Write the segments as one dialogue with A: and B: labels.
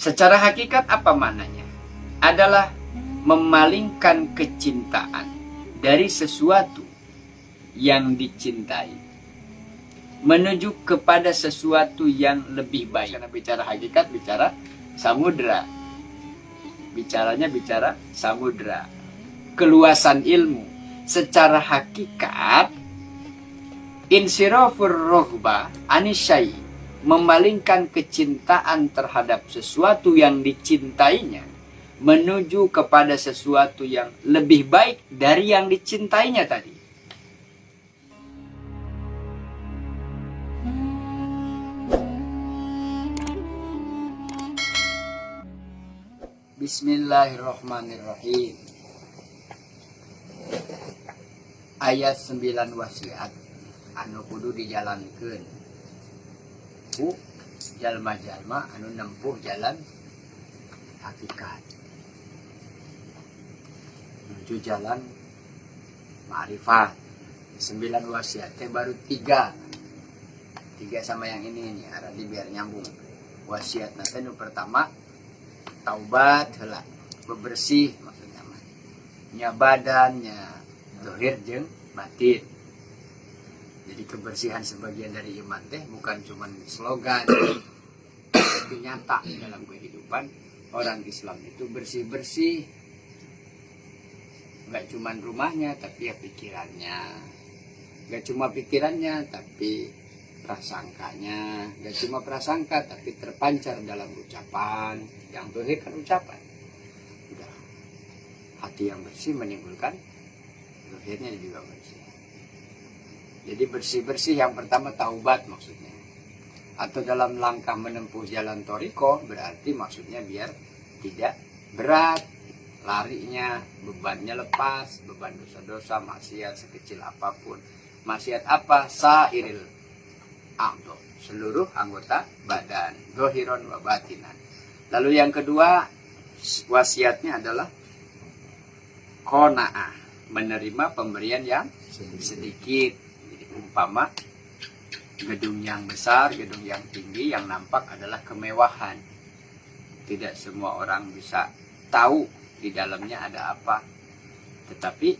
A: Secara hakikat apa maknanya? Adalah memalingkan kecintaan dari sesuatu yang dicintai menuju kepada sesuatu yang lebih baik. Karena bicara hakikat, bicara samudra. Bicaranya bicara samudra. Keluasan ilmu. Secara hakikat, insirafur rohbah anisyai, memalingkan kecintaan terhadap sesuatu yang dicintainya menuju kepada sesuatu yang lebih baik dari yang dicintainya tadi. Bismillahirrahmanirrahim. Ayat 9 wasiat anu kudu dijalankeun ku jalma-jalma anu nempuh jalan hakikat menuju jalan ma'rifat. 9 wasiat baru 3 sama yang ini nih, arah di biar nyambung. Wasiat nanti nu pertama taubat heula, bebersih maksudnya mah nya badannya dohir jeung batin. Jadi kebersihan sebagian dari iman teh bukan cuma slogan, tapi nyata dalam kehidupan orang Islam itu bersih-bersih. Nggak cuma rumahnya, tapi ya pikirannya. Nggak cuma pikirannya, tapi prasangkanya. Nggak cuma prasangka, tapi terpancar dalam ucapan. Yang dohir kan ucapan. Udah. Hati yang bersih menimbulkan dohirnya juga bersih. Jadi bersih-bersih yang pertama taubat maksudnya. Atau dalam langkah menempuh jalan toriko berarti maksudnya biar tidak berat larinya, bebannya lepas, beban dosa-dosa, maksiat sekecil apapun. Maksiat apa? Sairil a'dha, seluruh anggota badan, dohiron wa batinan. Lalu yang kedua wasiatnya adalah qanaah, menerima pemberian yang sedikit. Umpama gedung yang besar, gedung yang tinggi, yang nampak adalah kemewahan. Tidak semua orang bisa tahu di dalamnya ada apa. Tetapi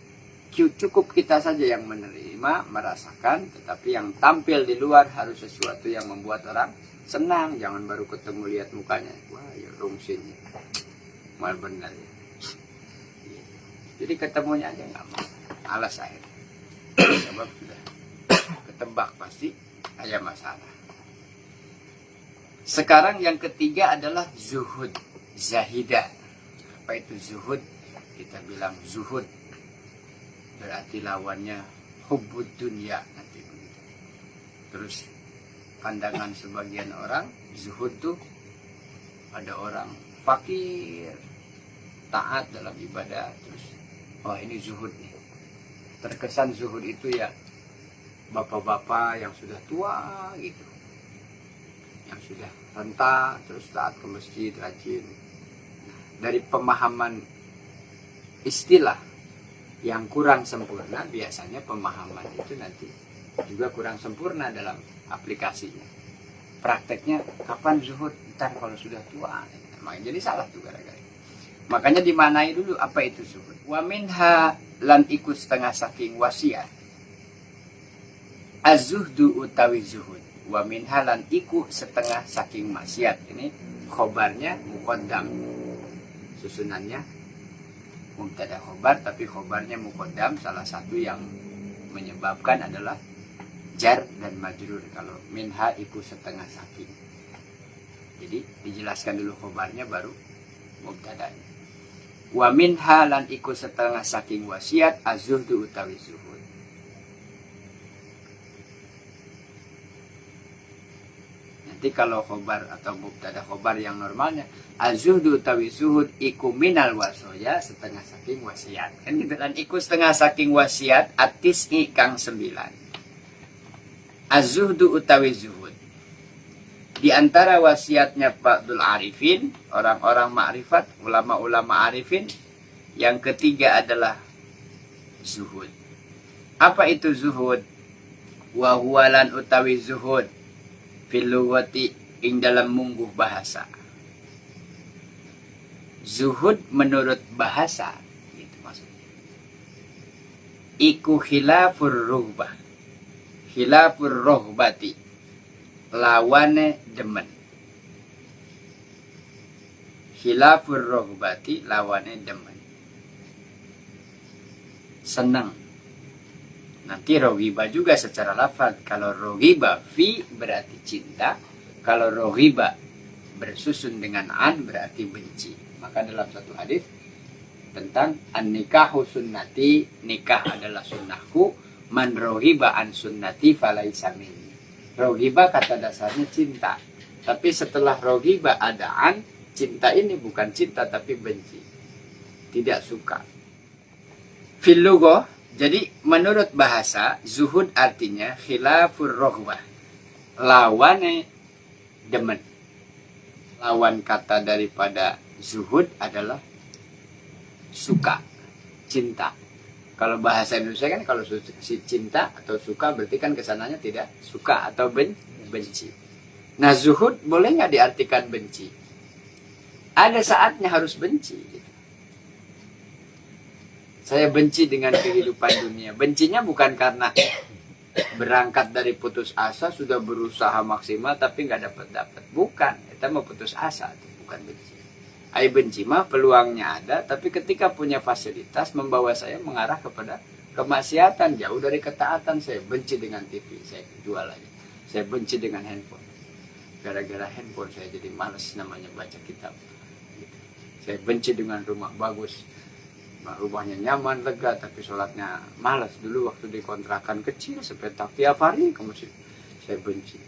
A: cukup kita saja yang menerima, merasakan. Tetapi yang tampil di luar harus sesuatu yang membuat orang senang. Jangan baru ketemu lihat mukanya, wah ya rungsin, mal benar ya. Jadi ketemunya aja nggak mau, alas air. Sebab sudah ketebak pasti ada masalah. Sekarang yang ketiga adalah zuhud, zahidah. Apa itu zuhud? Kita bilang zuhud berarti lawannya hubbud dunya nanti begitu. Terus pandangan sebagian orang zuhud tuh ada orang fakir, taat dalam ibadah, terus oh ini zuhud nih. Terkesan zuhud itu ya bapak-bapak yang sudah tua gitu, yang sudah renta terus taat ke masjid, rajin. Dari pemahaman istilah yang kurang sempurna, biasanya pemahaman itu nanti juga kurang sempurna dalam aplikasinya. Prakteknya kapan zuhud? Ntar kalau sudah tua. Jadi salah tuh gara-gara. Makanya dimanai dulu apa itu zuhud. Wa minha lan iku setengah saking wasiat. Az-zuhdu utawi zuhud. Wa minha lan iku setengah saking maksiat. Ini khobarnya muqaddam. Susunannya mubtada khobar, tapi khobarnya muqaddam. Salah satu yang menyebabkan adalah jar dan majrur. Kalau minha iku setengah saking. Jadi dijelaskan dulu khobarnya baru mubtadanya. Wa minha lan iku setengah saking wasiat az-zuhdu utawi zuhud. Nanti kalau khobar atau mubtada khobar yang normalnya az-zuhdu utawi zuhud iku minal wasoya, setengah saking wasiat. Kan gitu kan, iku setengah saking wasiat at-tis'i kang 9. Az-zuhdu utawi zuhud. Di antara wasiatnya Ba'dul Arifin, orang-orang ma'rifat, ulama-ulama arifin, yang ketiga adalah zuhud. Apa itu zuhud? Wa huwalan utawi zuhud fil lughati ing dalam mungguh bahasa. Zuhud menurut bahasa, gitu maksudnya. Iku khilafur rughbah. Khilafur rohbati. Lawane demen. Khilafur rohbati lawane demen. Senang. Nanti rogiba juga secara lafaz. Kalau rogiba fi berarti cinta. Kalau rogiba bersusun dengan an berarti benci. Maka dalam satu hadis tentang an-nikahu sunnati, nikah adalah sunnahku, man rohiba an sunnati falaisa minni. Rohiba kata dasarnya cinta. Tapi setelah rohiba ada an, cinta ini bukan cinta tapi benci. Tidak suka. Fil lugha, jadi menurut bahasa, zuhud artinya khilafur rohbah. Lawane demen. Lawan kata daripada zuhud adalah suka, cinta. Kalau bahasa Indonesia kan kalau si cinta atau suka berarti kan kesananya tidak suka atau benci. Nah zuhud boleh nggak diartikan benci? Ada saatnya harus benci. Gitu. Saya benci dengan kehidupan dunia. Bencinya bukan karena berangkat dari putus asa sudah berusaha maksimal tapi nggak dapat. Bukan, kita mau putus asa, itu bukan benci. Ai benci mah peluangnya ada, tapi ketika punya fasilitas membawa saya mengarah kepada kemaksiatan, jauh dari ketaatan. Saya benci dengan TV, saya jual aja. Saya benci dengan handphone. Gara-gara handphone saya jadi malas namanya baca kitab. Gitu. Saya benci dengan rumah bagus. Rumahnya nyaman, lega, tapi sholatnya malas. Dulu waktu di kontrakan kecil, sepetak tiap hari ke masjid. Saya benci.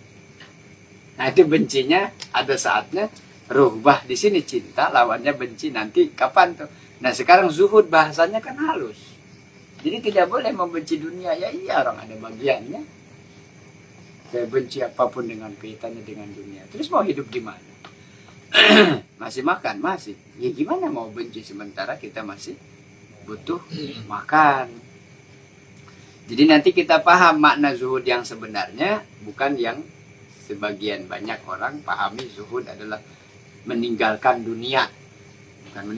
A: Nah itu bencinya ada saatnya. Ruhbah di sini cinta, lawannya benci. Nanti kapan tuh? Nah sekarang zuhud bahasanya kan halus. Jadi tidak boleh membenci dunia. Ya iya, orang ada bagiannya. Saya benci apapun dengan kaitannya dengan dunia. Terus mau hidup di mana? Masih makan? Masih. Ya gimana mau benci sementara kita masih butuh makan. Jadi nanti kita paham makna zuhud yang sebenarnya, bukan yang sebagian banyak orang pahami zuhud adalah meninggalkan dunia. Bukan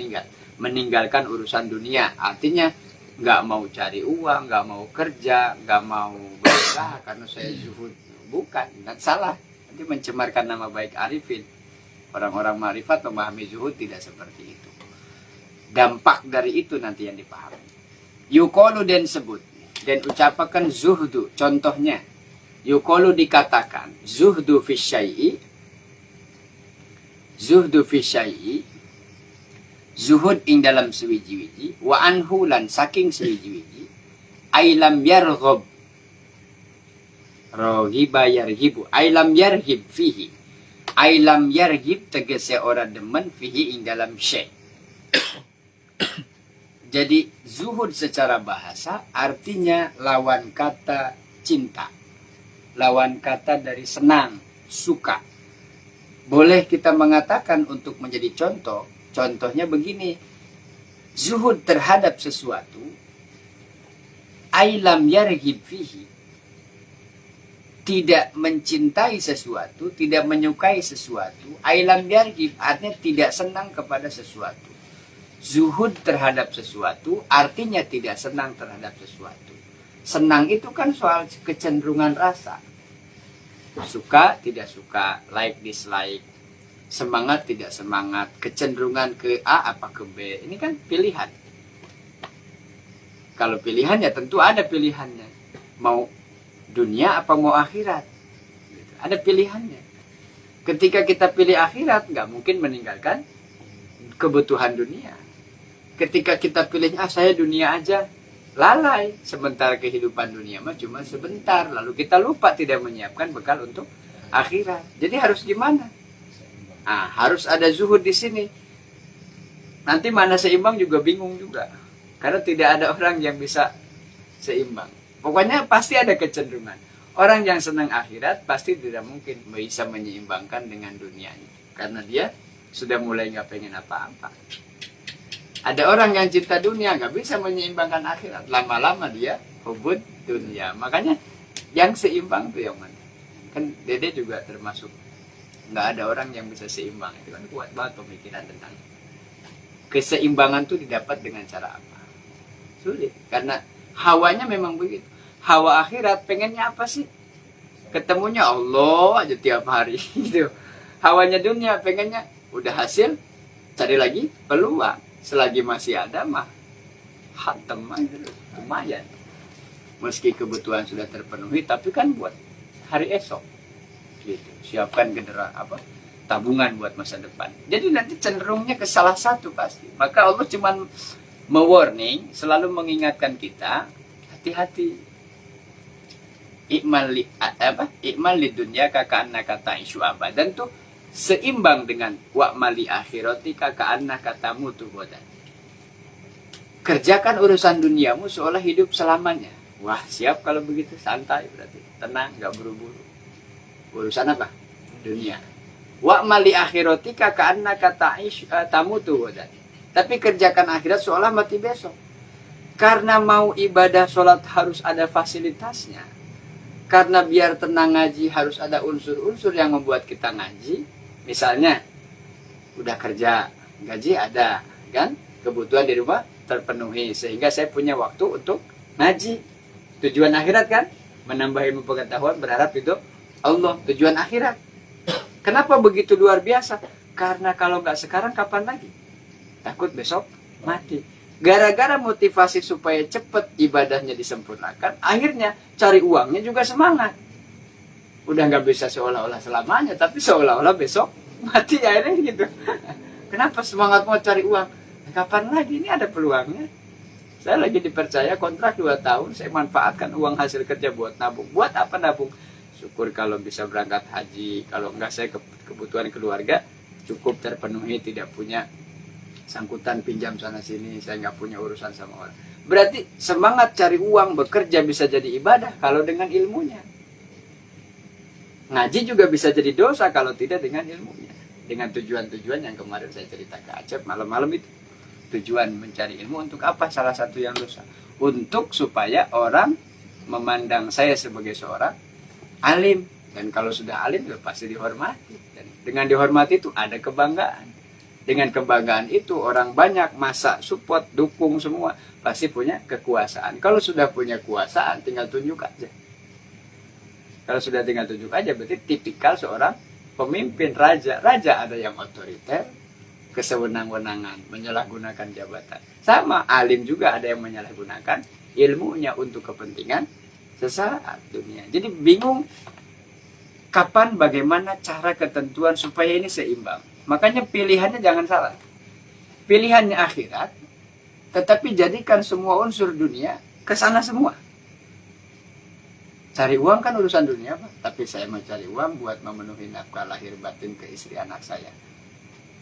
A: meninggalkan urusan dunia. Artinya nggak mau cari uang, nggak mau kerja, nggak mau berusaha karena saya zuhud. Bukan, dan salah. Nanti mencemarkan nama baik arifin. Orang-orang ma'rifat memahami zuhud tidak seperti itu. Dampak dari itu nanti yang dipahami. Yukolu dan sebut dan ucapakan zuhdu. Contohnya, yukolu dikatakan zuhdu fi syai'i. Zuhdu fi syai'i. Zuhud ing dalam sewiji-wiji. Wa anhu lan saking sewiji-wiji. Ailam yarghab. Rohiba yarhibu. Ailam yarhib fihi. Ailam yarhib tegese ora demen fihi ing dalam syai'. Jadi zuhud secara bahasa artinya lawan kata cinta. Lawan kata dari senang, suka. Boleh kita mengatakan untuk menjadi contoh. Contohnya begini. Zuhud terhadap sesuatu. Ailam yarhib fihi. Tidak mencintai sesuatu, tidak menyukai sesuatu. Ailam yarhib artinya tidak senang kepada sesuatu. Zuhud terhadap sesuatu artinya tidak senang terhadap sesuatu. Senang itu kan soal kecenderungan rasa. Suka, tidak suka, like, dislike. Semangat, tidak semangat. Kecenderungan ke A apa ke B. Ini kan pilihan. Kalau pilihan ya tentu ada pilihannya. Mau dunia apa mau akhirat. Ada pilihannya. Ketika kita pilih akhirat, nggak mungkin meninggalkan kebutuhan dunia. Ketika kita pilihnya, saya dunia aja, lalai. Sementara kehidupan dunia mah cuma sebentar. Lalu kita lupa tidak menyiapkan bekal untuk akhirat. Jadi harus gimana? Nah, harus ada zuhud di sini. Nanti mana seimbang juga bingung juga. Karena tidak ada orang yang bisa seimbang. Pokoknya pasti ada kecenderungan. Orang yang senang akhirat pasti tidak mungkin bisa menyeimbangkan dengan dunianya. Karena dia sudah mulai nggak pengen apa-apa. Ada orang yang cinta dunia nggak bisa menyeimbangkan akhirat. Lama-lama dia hubud dunia. Makanya yang seimbang tuh yang mana? Kan Dede juga termasuk. Nggak ada orang yang bisa seimbang. Itu kan kuat banget pemikiran tentang Keseimbangan itu didapat dengan cara apa? Sulit, karena hawanya memang begitu. Hawa akhirat pengennya apa sih? Ketemunya Allah aja tiap hari gitu. Hawanya dunia pengennya udah hasil, cari lagi peluang. Selagi masih ada mah hantem aja, lumayan. Meski kebutuhan sudah terpenuhi, tapi kan buat hari esok gitu. Siapkan tabungan buat masa depan. Jadi nanti cenderungnya ke salah satu pasti. Maka Allah cuman mewarning, selalu mengingatkan kita, hati-hati. Ikmal li dunya ka'anna kata isu abadan tuh seimbang dengan wa'mal li akhirati ka'anna katamu tuh bodan. Kerjakan urusan duniamu seolah hidup selamanya. Wah, siap kalau begitu, santai berarti. Tenang, gak buru-buru. Urusan apa? Dunia. Wa'mal li akhirati ka'anna kata tamu tuh bodan. Tapi kerjakan akhirat seolah mati besok. Karena mau ibadah sholat harus ada fasilitasnya. Karena biar tenang ngaji harus ada unsur-unsur yang membuat kita ngaji. Misalnya, udah kerja, gaji ada, kan? Kebutuhan di rumah terpenuhi. Sehingga saya punya waktu untuk ngaji. Tujuan akhirat kan? Menambah ilmu pengetahuan, berharap itu Allah. Tujuan akhirat. Kenapa begitu luar biasa? Karena kalau nggak sekarang, kapan lagi? Takut besok mati. Gara-gara motivasi supaya cepat ibadahnya disempurnakan, akhirnya cari uangnya juga semangat. Udah nggak bisa seolah-olah selamanya, tapi seolah-olah besok mati akhirnya gitu. Kenapa semangat mau cari uang? Kapan lagi ini ada peluangnya? Saya lagi dipercaya kontrak 2 tahun, saya manfaatkan uang hasil kerja buat nabung. Buat apa nabung? Syukur kalau bisa berangkat haji, kalau enggak saya kebutuhan keluarga cukup terpenuhi, tidak punya sangkutan pinjam sana sini, saya nggak punya urusan sama orang. Berarti semangat cari uang, bekerja bisa jadi ibadah kalau dengan ilmunya. Ngaji juga bisa jadi dosa kalau tidak dengan ilmunya. Dengan tujuan-tujuan yang kemarin saya cerita ke Acep malam-malam itu. Tujuan mencari ilmu untuk apa? Salah satu yang dosa. Untuk supaya orang memandang saya sebagai seorang alim. Dan kalau sudah alim, ya pasti dihormati. Dan dengan dihormati itu ada kebanggaan. Dengan kebanggaan itu orang banyak masa support, dukung semua. Pasti punya kekuasaan. Kalau sudah punya kekuasaan tinggal tunjuk aja. Kalau sudah tinggal tunjuk aja berarti tipikal seorang pemimpin raja. Raja ada yang otoriter, kesewenang-wenangan, menyalahgunakan jabatan. Sama alim juga ada yang menyalahgunakan ilmunya untuk kepentingan sesaat dunia. Jadi bingung kapan, bagaimana cara ketentuan supaya ini seimbang. Makanya pilihannya jangan salah. Pilihannya akhirat, tetapi jadikan semua unsur dunia ke sana semua. Cari uang kan urusan dunia, Pak. Tapi saya mau cari uang buat memenuhi nafkah lahir batin ke istri anak saya.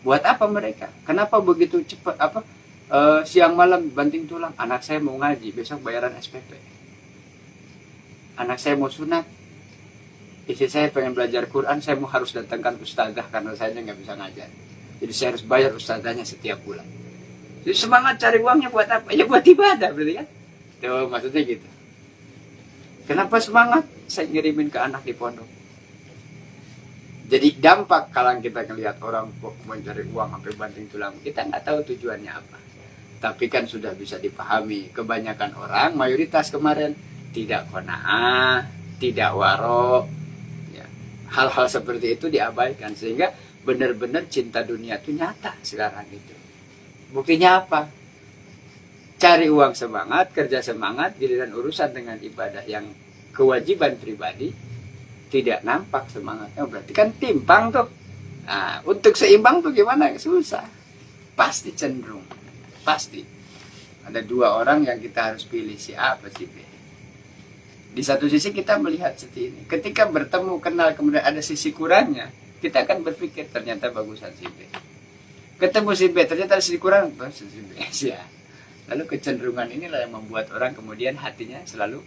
A: Buat apa mereka? Kenapa begitu cepat? Siang malam banting tulang. Anak saya mau ngaji, besok bayaran SPP. Anak saya mau sunat. Istri saya pengen belajar Quran, saya mau harus datangkan ustazah karena saya nggak bisa ngajar. Jadi saya harus bayar ustazahnya setiap bulan. Jadi semangat cari uangnya buat apa? Ya buat ibadah berarti kan? Tuh maksudnya gitu. Kenapa semangat? Saya ngirimin ke anak di pondok. Jadi dampak kalau kita ngelihat orang mencari uang sampai banting tulang, kita nggak tahu tujuannya apa. Tapi kan sudah bisa dipahami. Kebanyakan orang, mayoritas kemarin tidak qanaah, tidak waro. Hal-hal seperti itu diabaikan sehingga benar-benar cinta dunia itu nyata sekarang itu. Buktinya apa? Cari uang semangat, kerja semangat, giliran urusan dengan ibadah yang kewajiban pribadi tidak nampak semangatnya. Berarti kan timpang tuh. Nah, untuk seimbang tuh gimana? Susah. Pasti cenderung. Pasti. Ada 2 orang yang kita harus pilih, si A apa si B. Di satu sisi kita melihat seperti ini. Ketika bertemu, kenal, kemudian ada sisi kurangnya, kita akan berpikir ternyata bagusan si B. Ketemu si B, ternyata ada sisi kurang, bagus si B. Ya. Lalu kecenderungan inilah yang membuat orang kemudian hatinya selalu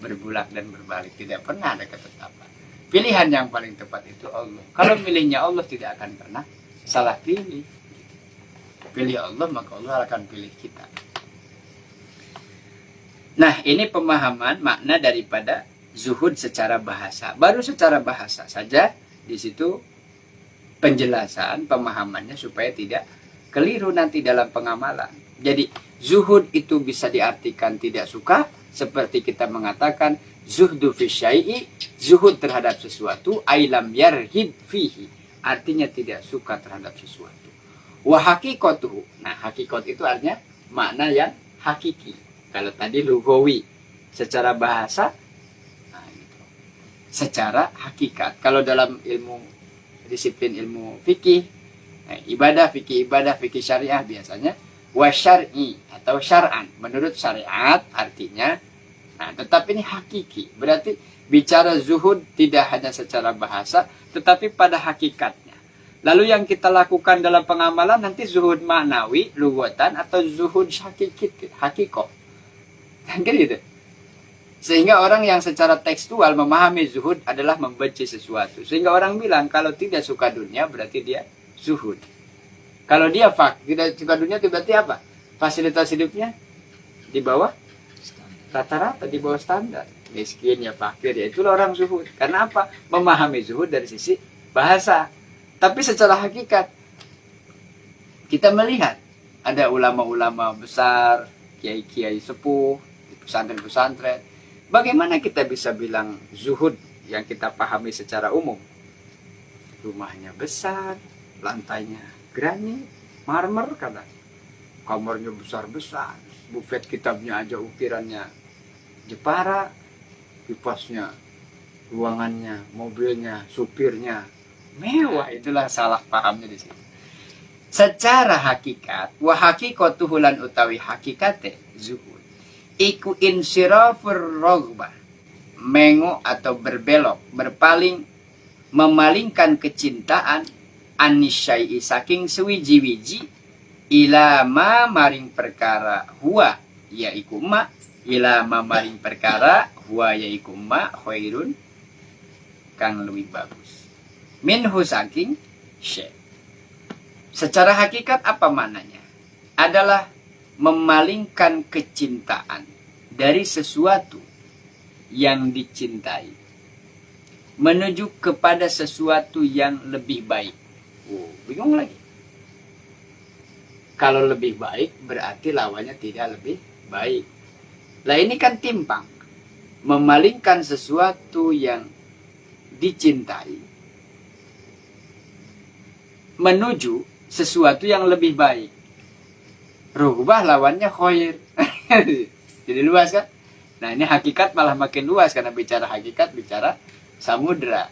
A: berbulak dan berbalik. Tidak pernah ada ketetapan. Pilihan yang paling tepat itu Allah. Kalau milihnya Allah tidak akan pernah salah pilih. Pilih Allah, maka Allah akan pilih kita. Nah, ini pemahaman makna daripada zuhud secara bahasa. Baru secara bahasa saja di situ penjelasan pemahamannya supaya tidak keliru nanti dalam pengamalan. Jadi zuhud itu bisa diartikan tidak suka, seperti kita mengatakan zuhdu fi syai'i, zuhud terhadap sesuatu, ailam yarhib fihi, artinya tidak suka terhadap sesuatu. Wa haqiqatuhu, nah hakikat itu artinya makna yang hakiki. Kalau tadi lughawi, secara bahasa, nah gitu. Secara hakikat. Kalau dalam ilmu disiplin ilmu fikih, nah, fikih syariah biasanya wa syar'i atau syar'an, menurut syariat artinya. Nah, tetapi ini hakiki. Berarti bicara zuhud tidak hanya secara bahasa, tetapi pada hakikatnya. Lalu yang kita lakukan dalam pengamalan nanti zuhud maknawi, lughatan, atau zuhud hakikoh. Kan gitu. Sehingga orang yang secara tekstual memahami zuhud adalah membenci sesuatu. Sehingga orang bilang kalau tidak suka dunia berarti dia zuhud. Kalau dia tidak suka dunia itu berarti apa? Fasilitas hidupnya di bawah rata-rata, di bawah standar. Miskin ya fakir, ya itulah orang zuhud. Karena apa? Memahami zuhud dari sisi bahasa. Tapi secara hakikat kita melihat ada ulama-ulama besar, kiai-kiai sepuh, pesantren-pesantren. Bagaimana kita bisa bilang zuhud yang kita pahami secara umum? Rumahnya besar, lantainya granit, marmer kadang. Kamarnya besar-besar, bufet kitabnya aja ukirannya Jepara, kipasnya, ruangannya, mobilnya, supirnya mewah. Itulah salah pahamnya di sini. Secara hakikat, wa haqiqatuhu lan utawi hakikate zuhud iku insirafur raghbah, mengo atau berbelok, berpaling, memalingkan kecintaan anisyai saking sewiji-wiji ila ma maring perkara huwa yaiku ma, ila ma maring perkara huwa yaiku ma khairun kang lebih bagus minhu saking syai. Secara hakikat apa maknanya? Adalah memalingkan kecintaan dari sesuatu yang dicintai menuju kepada sesuatu yang lebih baik. Bingung lagi. Kalau lebih baik berarti lawannya tidak lebih baik. Lah ini kan timpang. Memalingkan sesuatu yang dicintai menuju sesuatu yang lebih baik. Rubah lawannya khair. Jadi luas kan? Nah ini hakikat malah makin luas karena bicara hakikat bicara samudra.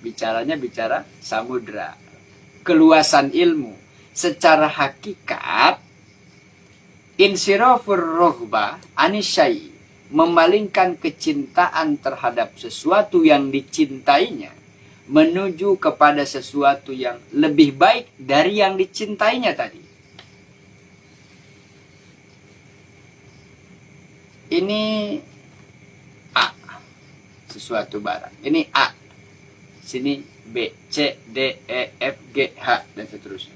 A: Bicaranya bicara samudra. Keluasan ilmu. Secara hakikat insirafur rohbah anisyai, memalingkan kecintaan terhadap sesuatu yang dicintainya menuju kepada sesuatu yang lebih baik dari yang dicintainya tadi. Ini A, sesuatu barang. Ini A, sini B, C, D, E, F, G, H, dan seterusnya.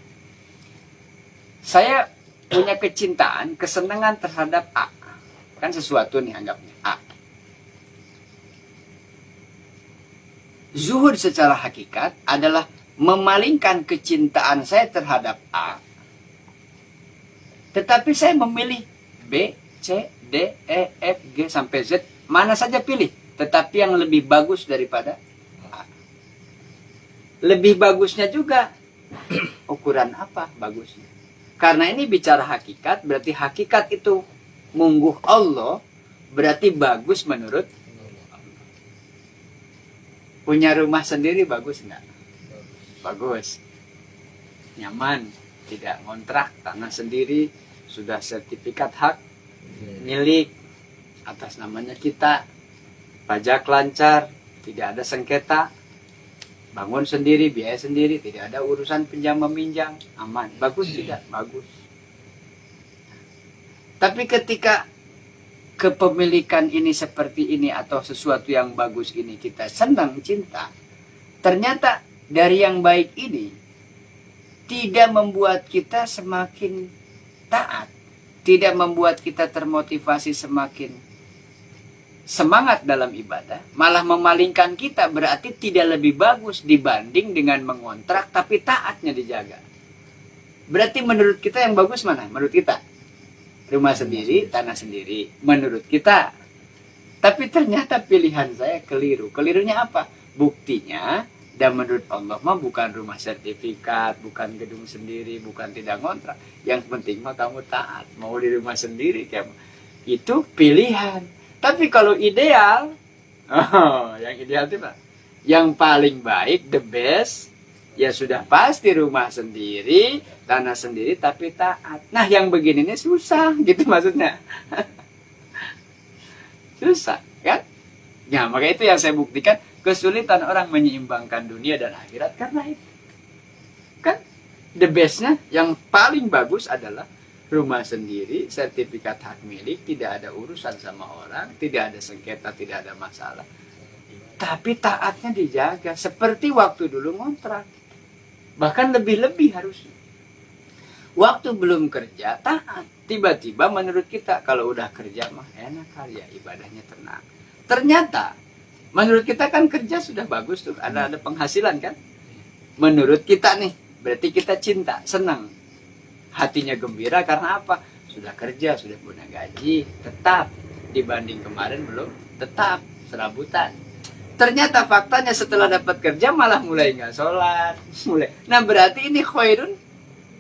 A: Saya punya kecintaan, kesenangan terhadap A. Kan sesuatu nih anggapnya A. Zuhud secara hakikat adalah memalingkan kecintaan saya terhadap A. Tetapi saya memilih B, C, D, E, F, G, sampai Z. Mana saja pilih. Tetapi yang lebih bagus daripada A. Lebih bagusnya juga. Ukuran apa bagusnya? Karena ini bicara hakikat, berarti hakikat itu mungguh Allah, berarti bagus menurut Allah. Punya rumah sendiri bagus enggak? Bagus. Nyaman, tidak ngontrak, tanah sendiri, sudah sertifikat hak milik, atas namanya kita, pajak lancar, tidak ada sengketa, bangun sendiri, biaya sendiri, tidak ada urusan pinjam meminjam, aman. Bagus tidak? Bagus. Tapi ketika kepemilikan ini seperti ini atau sesuatu yang bagus ini kita senang, cinta, ternyata dari yang baik ini tidak membuat kita semakin taat, tidak membuat kita termotivasi semakin semangat dalam ibadah, malah memalingkan kita, berarti tidak lebih bagus dibanding dengan mengontrak tapi taatnya dijaga. Berarti menurut kita yang bagus mana? Menurut kita rumah sendiri, tanah sendiri. Menurut kita. Tapi ternyata pilihan saya keliru. Kelirunya apa? Buktinya, dan menurut Allah mah bukan rumah sertifikat, bukan gedung sendiri, bukan tidak ngontrak. Yang penting mah kamu taat. Mau di rumah sendiri, kamu. Itu pilihan. Tapi kalau ideal, yang ideal itu Pak, yang paling baik, the best, ya sudah pasti rumah sendiri, tanah sendiri, tapi taat. Nah yang begini ini susah, gitu maksudnya. Susah, kan? Ya, maka itu yang saya buktikan, kesulitan orang menyeimbangkan dunia dan akhirat karena itu. Kan, the bestnya, yang paling bagus adalah rumah sendiri, sertifikat hak milik, tidak ada urusan sama orang, tidak ada sengketa, tidak ada masalah. Tapi taatnya dijaga, seperti waktu dulu ngontrak. Bahkan lebih-lebih harusnya. Waktu belum kerja, taat. Tiba-tiba menurut kita, kalau udah kerja mah enak kali ya, ibadahnya tenang. Ternyata, menurut kita kan kerja sudah bagus tuh, ada penghasilan kan. Menurut kita nih, berarti kita cinta, senang. Hatinya gembira karena apa? Sudah kerja, sudah punya gaji, tetap. Dibanding kemarin belum, tetap, serabutan. Ternyata faktanya setelah dapat kerja malah mulai nggak sholat. Nah berarti ini khairun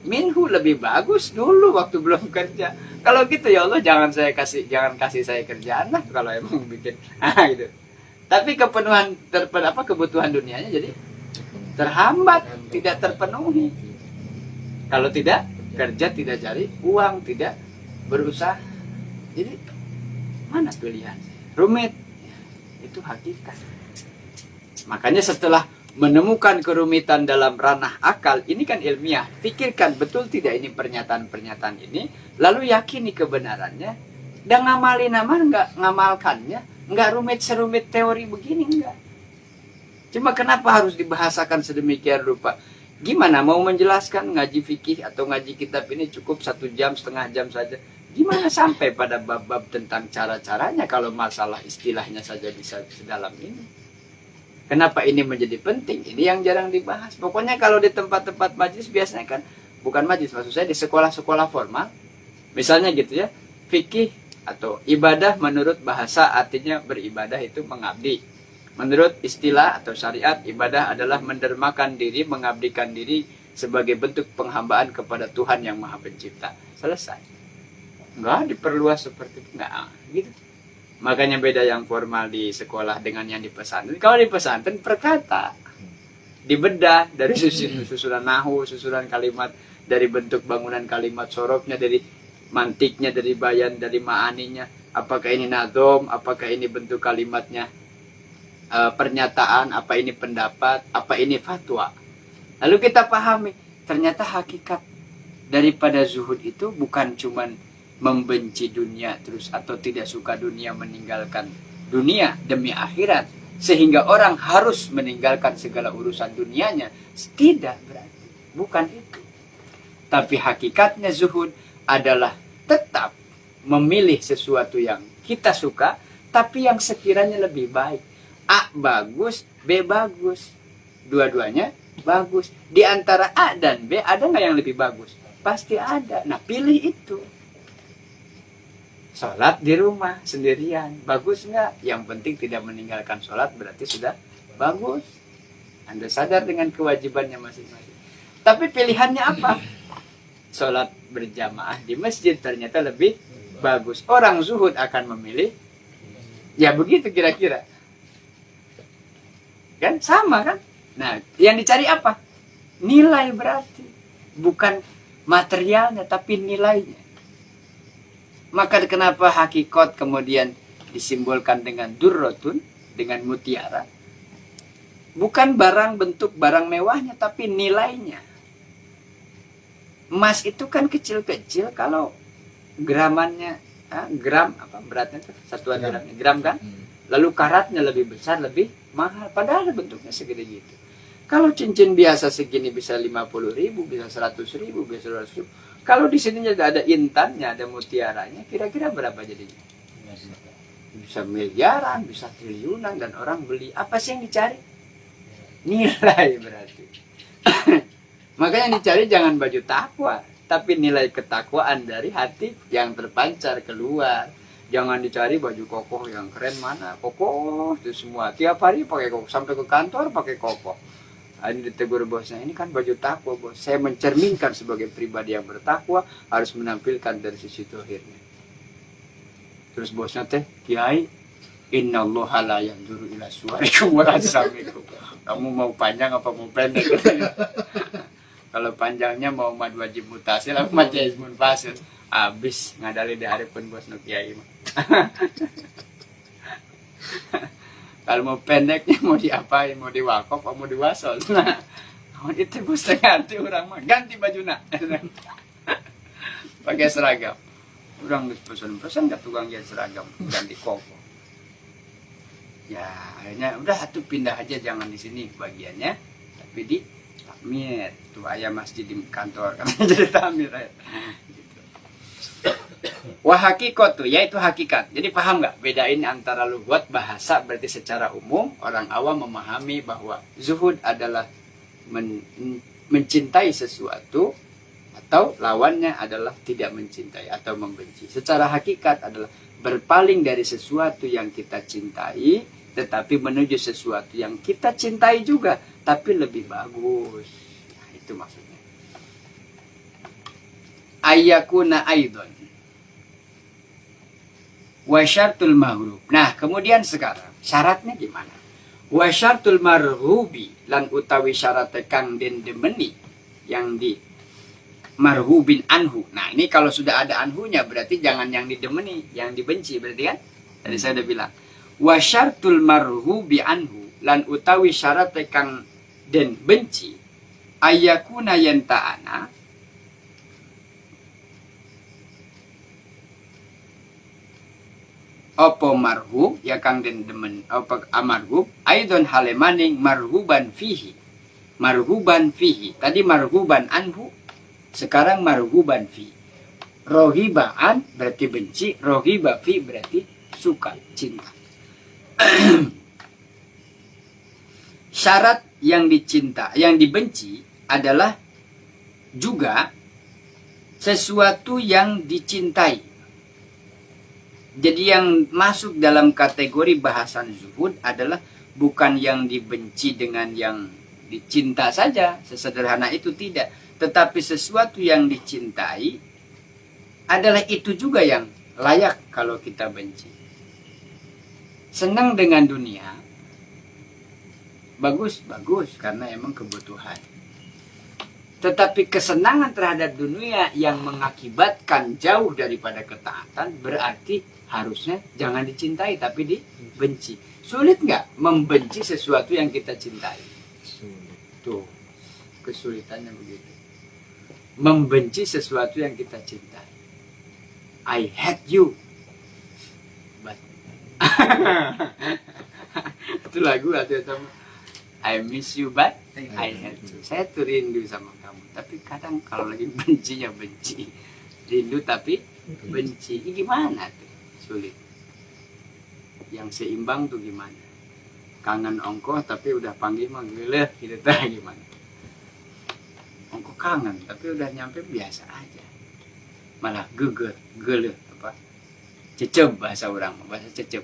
A: minhu, lebih bagus dulu waktu belum kerja. Kalau gitu ya Allah jangan kasih saya kerjaan lah kalau emang bikin gitu. Tapi kebutuhan dunianya jadi terhambat, tidak terpenuhi. Kalau tidak kerja, tidak cari uang, tidak berusaha. Jadi mana pilihan? Rumit. Itu hakikat. Makanya setelah menemukan kerumitan dalam ranah akal, ini kan ilmiah. Pikirkan betul tidak ini pernyataan-pernyataan ini, lalu yakini kebenarannya, dan ngamalkannya, nggak rumit serumit teori begini, enggak. Cuma kenapa harus dibahasakan sedemikian rupa? Gimana mau menjelaskan ngaji fikih atau ngaji kitab ini cukup 1 jam, setengah jam saja. Gimana sampai pada bab-bab tentang cara-caranya kalau masalah istilahnya saja bisa sedalam ini? Kenapa ini menjadi penting? Ini yang jarang dibahas. Pokoknya kalau di tempat-tempat majlis biasanya kan, bukan majlis, maksud saya di sekolah-sekolah formal, misalnya gitu ya, fikih atau ibadah menurut bahasa artinya beribadah itu mengabdi. Menurut istilah atau syariat, ibadah adalah mendermakan diri, mengabdikan diri sebagai bentuk penghambaan kepada Tuhan yang Maha Pencipta. Selesai. Enggak diperluas seperti itu, enggak gitu. Makanya beda yang formal di sekolah dengan yang di pesantren. Kalau di pesantren perkata, dibedah dari susunan nahu, susunan kalimat, dari bentuk bangunan kalimat sorobnya, dari mantiknya, dari bayan, dari ma'aninya. Apakah ini nadom, apakah ini bentuk kalimatnya, pernyataan, apa ini pendapat, apa ini fatwa. Lalu kita pahami, ternyata hakikat daripada zuhud itu bukan cuman membenci dunia terus atau tidak suka dunia, meninggalkan dunia demi akhirat sehingga orang harus meninggalkan segala urusan dunianya. Tidak, berarti bukan itu. Tapi hakikatnya zuhud adalah tetap memilih sesuatu yang kita suka tapi yang sekiranya lebih baik. A bagus, B bagus, dua-duanya bagus. Di antara A dan B ada nggak yang lebih bagus? Pasti ada. Nah pilih itu. Sholat di rumah sendirian, bagus nggak? Yang penting tidak meninggalkan sholat berarti sudah bagus. Anda sadar dengan kewajibannya masing-masing. Tapi pilihannya apa? Sholat berjamaah di masjid ternyata lebih bagus. Orang zuhud akan memilih, ya begitu kira-kira. Kan sama kan? Nah, yang dicari apa? Nilai berarti. Bukan materialnya, tapi nilainya. Maka kenapa hakikat kemudian disimbolkan dengan durrotun, dengan mutiara? Bukan barang bentuk barang mewahnya, tapi nilainya. Emas itu kan kecil-kecil, kalau gramannya, gram apa beratnya itu? Satuan gramnya, gram kan? Lalu karatnya lebih besar, lebih mahal. Padahal bentuknya segede gitu. Kalau cincin biasa segini bisa 50.000, bisa 100.000, bisa 200.000. Kalau di sini ada intannya, ada mutiaranya, kira-kira berapa jadinya? Bisa miliaran, bisa triliunan, dan orang beli. Apa sih yang dicari? Nilai berarti. Makanya dicari jangan baju takwa, tapi nilai ketakwaan dari hati yang terpancar keluar. Jangan dicari baju kokoh yang keren, mana kokoh itu semua. Tiap hari pakai kokoh, sampai ke kantor pakai kokoh. Ini ditegur bosnya, ini kan baju takwa bos. Saya mencerminkan sebagai pribadi yang bertakwa harus menampilkan dari sisi dohirnya. Terus bosnya teh, Kiai, innallaha la yanzuru ila suwarikum wa ajsamikum. Kamu mau panjang apa mau pendek? Kalau panjangnya mau mad wajib mutasil, apa mad jaiz munfasil. Abis ngadali di hari pun bos nu Kiai mah. Kalau mau pendeknya mau diapain, mau diwakaf atau mau diwasol. Nah, itu bos ganti orang mah, ganti baju nak. Pakai seragam. Orang pesen-pesen ke tukang jahit seragam, ganti koko. Ya, akhirnya udah tuh pindah aja, jangan di sini bagiannya, tapi di takmir. Tuh ayah masjid di kantor, kan jadi takmir. Wah hakikat tuh, yaitu hakikat. Jadi paham nggak? Bedain antara lugat bahasa, berarti secara umum orang awam memahami bahwa zuhud adalah mencintai sesuatu, atau lawannya adalah tidak mencintai atau membenci. Secara hakikat adalah berpaling dari sesuatu yang kita cintai, tetapi menuju sesuatu yang kita cintai juga, tapi lebih bagus. Nah, itu maksudnya. Ayyakuna aidon wasyartul maghrub. Nah, kemudian sekarang syaratnya gimana? Wasyartul marhubi lan utawi syarat kang den demeni yang di marhubin anhu. Nah, ini kalau sudah ada anhunya berarti jangan yang didemeni, yang dibenci berarti kan? Tadi saya udah bilang. Wasyartul marhubi anhu lan utawi syarat kang den benci ayyakuna yanta'ana opo marhub ya kang den demen opo amarhub aidon halemaning marhuban fihi tadi marhuban anhu, sekarang marhuban fi. Rohibaan berarti benci, rohiba fi berarti suka, cinta. Syarat yang dicinta, yang dibenci adalah juga sesuatu yang dicintai. Jadi yang masuk dalam kategori bahasan zuhud adalah bukan yang dibenci dengan yang dicinta saja, sesederhana itu tidak. Tetapi sesuatu yang dicintai adalah itu juga yang layak kalau kita benci. Senang dengan dunia, bagus karena emang kebutuhan. Tetapi kesenangan terhadap dunia yang mengakibatkan jauh daripada ketaatan berarti harusnya jangan dicintai tapi dibenci. Sulit nggak membenci sesuatu yang kita cintai? Sulit. Tuh, kesulitannya begitu. Membenci sesuatu yang kita cintai. I hate you. But itu lagu atau I miss you but I hate you. Saya tuh rindu sama kamu. Tapi kadang kalau lagi bencinya benci. Rindu tapi benci. Ini gimana tuh? Sulit. Yang seimbang tuh gimana? Kangen ongkoh tapi udah panggil mah geleh gitu tuh gimana? Ongkoh kangen tapi udah nyampe biasa aja. Malah geleh apa? Cecep bahasa orang, bahasa cecep.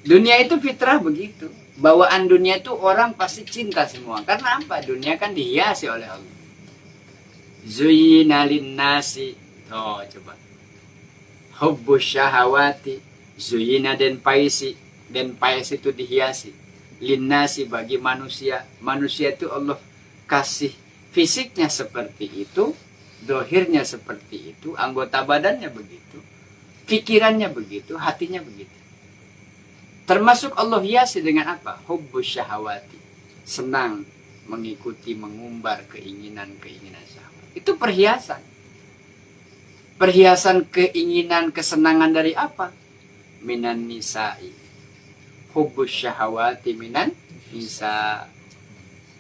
A: Dunia itu fitrah begitu. Bawaan dunia itu orang pasti cinta semua. Karena apa? Dunia kan dihiasi oleh Allah. Zuyyina linnasi. Oh, coba. Hubbus syahawati. Zuyyina den paisi. Den paisi itu dihiasi. Linnasi bagi manusia. Manusia itu Allah kasih fisiknya seperti itu. Dohirnya seperti itu. Anggota badannya begitu. Pikirannya begitu. Hatinya begitu. Termasuk Allah hiasi dengan apa? Hubbus syahawati. Senang mengikuti, mengumbar keinginan-keinginan syahwat. Itu perhiasan. Perhiasan keinginan, kesenangan dari apa? Minan nisa'i. Hubbus syahawati minan nisa.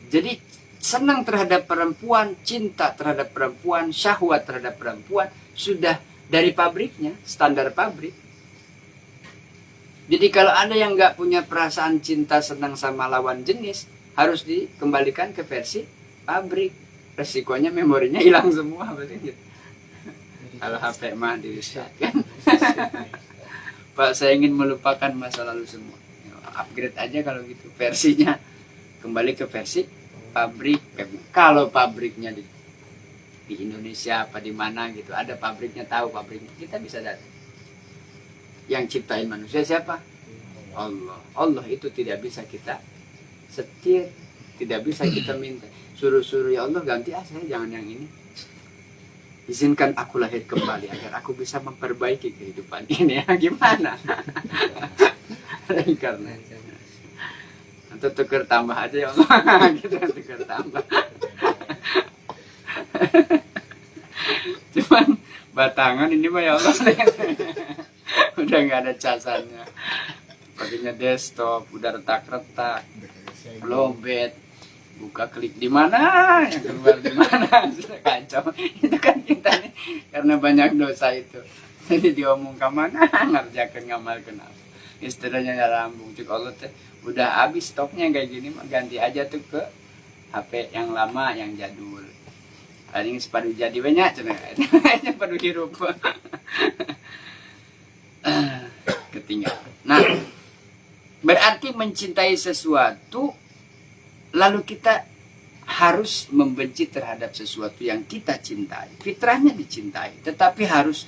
A: Jadi senang terhadap perempuan, cinta terhadap perempuan, syahwat terhadap perempuan sudah dari pabriknya, standar pabrik. Jadi kalau ada yang nggak punya perasaan cinta senang sama lawan jenis, harus dikembalikan ke versi pabrik, resikonya memorinya hilang semua berarti gitu. Kalau HP mah di reset kan. Pak, saya ingin melupakan masa lalu semua. Upgrade aja kalau gitu versinya, kembali ke versi pabrik. Kalau pabriknya di Indonesia apa di mana gitu, ada pabriknya, tahu pabriknya, kita bisa datang. Yang ciptain manusia siapa? Allah. Allah itu tidak bisa kita setir, tidak bisa kita minta. Suruh-suruh, ya Allah ganti saya jangan yang ini. Izinkan aku lahir kembali agar aku bisa memperbaiki kehidupan ini. Ya, gimana? Reinkarnasi. Atau tukar tambah aja ya Allah. Kita tukar tambah. Cuman batangan ini mah ya Allah. Udah nggak ada casannya. Pakainya desktop, udah retak-retak. Lobet. Buka klik di mana, yang keluar di mana, sudah kacau. Itu kan kita nih, karena banyak dosa itu. Jadi diomong ke mana, ngerjakan ngamal kenapa. Istilahnya rambung, cik Allah teh udah habis stoknya kayak gini mah ganti aja tuh ke HP yang lama, yang jadul. Paling sepadu jadi banyak, cina padu hirup. Ketinggalan. Nah, berarti mencintai sesuatu lalu kita harus membenci terhadap sesuatu yang kita cintai. Fitrahnya dicintai, tetapi harus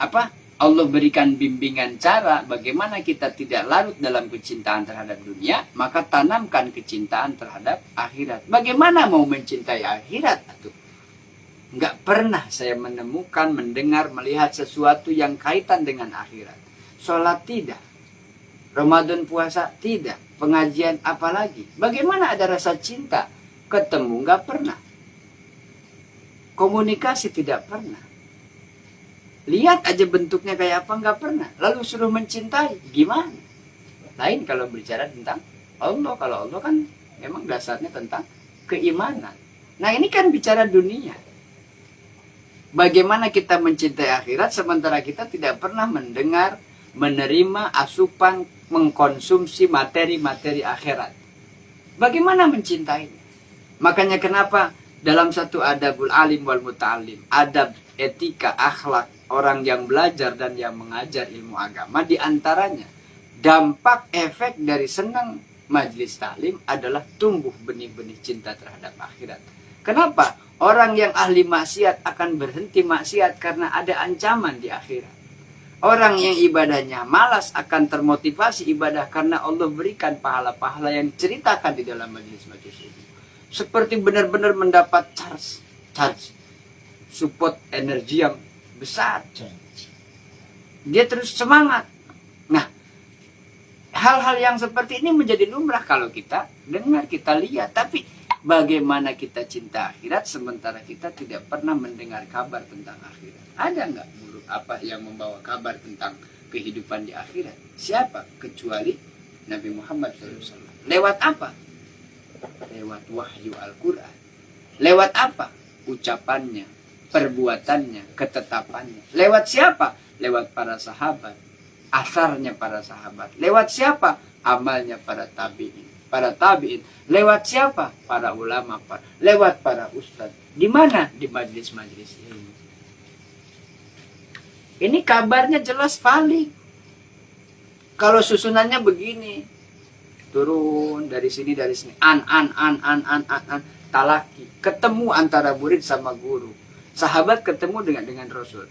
A: apa? Allah berikan bimbingan cara bagaimana kita tidak larut dalam kecintaan terhadap dunia, maka tanamkan kecintaan terhadap akhirat. Bagaimana mau mencintai akhirat? Enggak pernah saya menemukan, mendengar, melihat sesuatu yang kaitan dengan akhirat. Sholat tidak, Ramadan puasa tidak, pengajian apalagi. Bagaimana ada rasa cinta? Ketemu nggak pernah. Komunikasi tidak pernah. Lihat aja bentuknya kayak apa nggak pernah. Lalu suruh mencintai, gimana? Lain kalau bicara tentang Allah. Kalau Allah kan memang dasarnya tentang keimanan. Nah ini kan bicara dunia. Bagaimana kita mencintai akhirat sementara kita tidak pernah mendengar, menerima asupan, mengkonsumsi materi-materi akhirat. Bagaimana mencintainya? Makanya kenapa dalam satu adabul alim wal muta'alim, adab, etika, akhlak orang yang belajar dan yang mengajar ilmu agama, diantaranya dampak efek dari senang majelis taklim adalah tumbuh benih-benih cinta terhadap akhirat. Kenapa? Orang yang ahli maksiat akan berhenti maksiat karena ada ancaman di akhirat. Orang yang ibadahnya malas akan termotivasi ibadah karena Allah berikan pahala-pahala yang diceritakan di dalam majelis-majelis ini. Seperti benar-benar mendapat charge, support energi yang besar. Dia terus semangat. Nah, hal-hal yang seperti ini menjadi lumrah kalau kita dengar, kita lihat. Tapi bagaimana kita cinta akhirat sementara kita tidak pernah mendengar kabar tentang akhirat? Ada nggak guru apa yang membawa kabar tentang kehidupan di akhirat? Siapa? Kecuali Nabi Muhammad SAW. Lewat apa? Lewat wahyu Al-Quran. Lewat apa? Ucapannya, perbuatannya, ketetapannya. Lewat siapa? Lewat para sahabat. Asarnya para sahabat. Lewat siapa? Amalnya para tabi'in. Para tabi'in. Lewat siapa? Para ulama. Lewat para ustadz. Di mana? Di majlis-majlis ilmu. Ini kabarnya jelas valid. Kalau susunannya begini, turun dari sini, an, talaki. Ketemu antara murid sama guru. Sahabat ketemu dengan Rasul.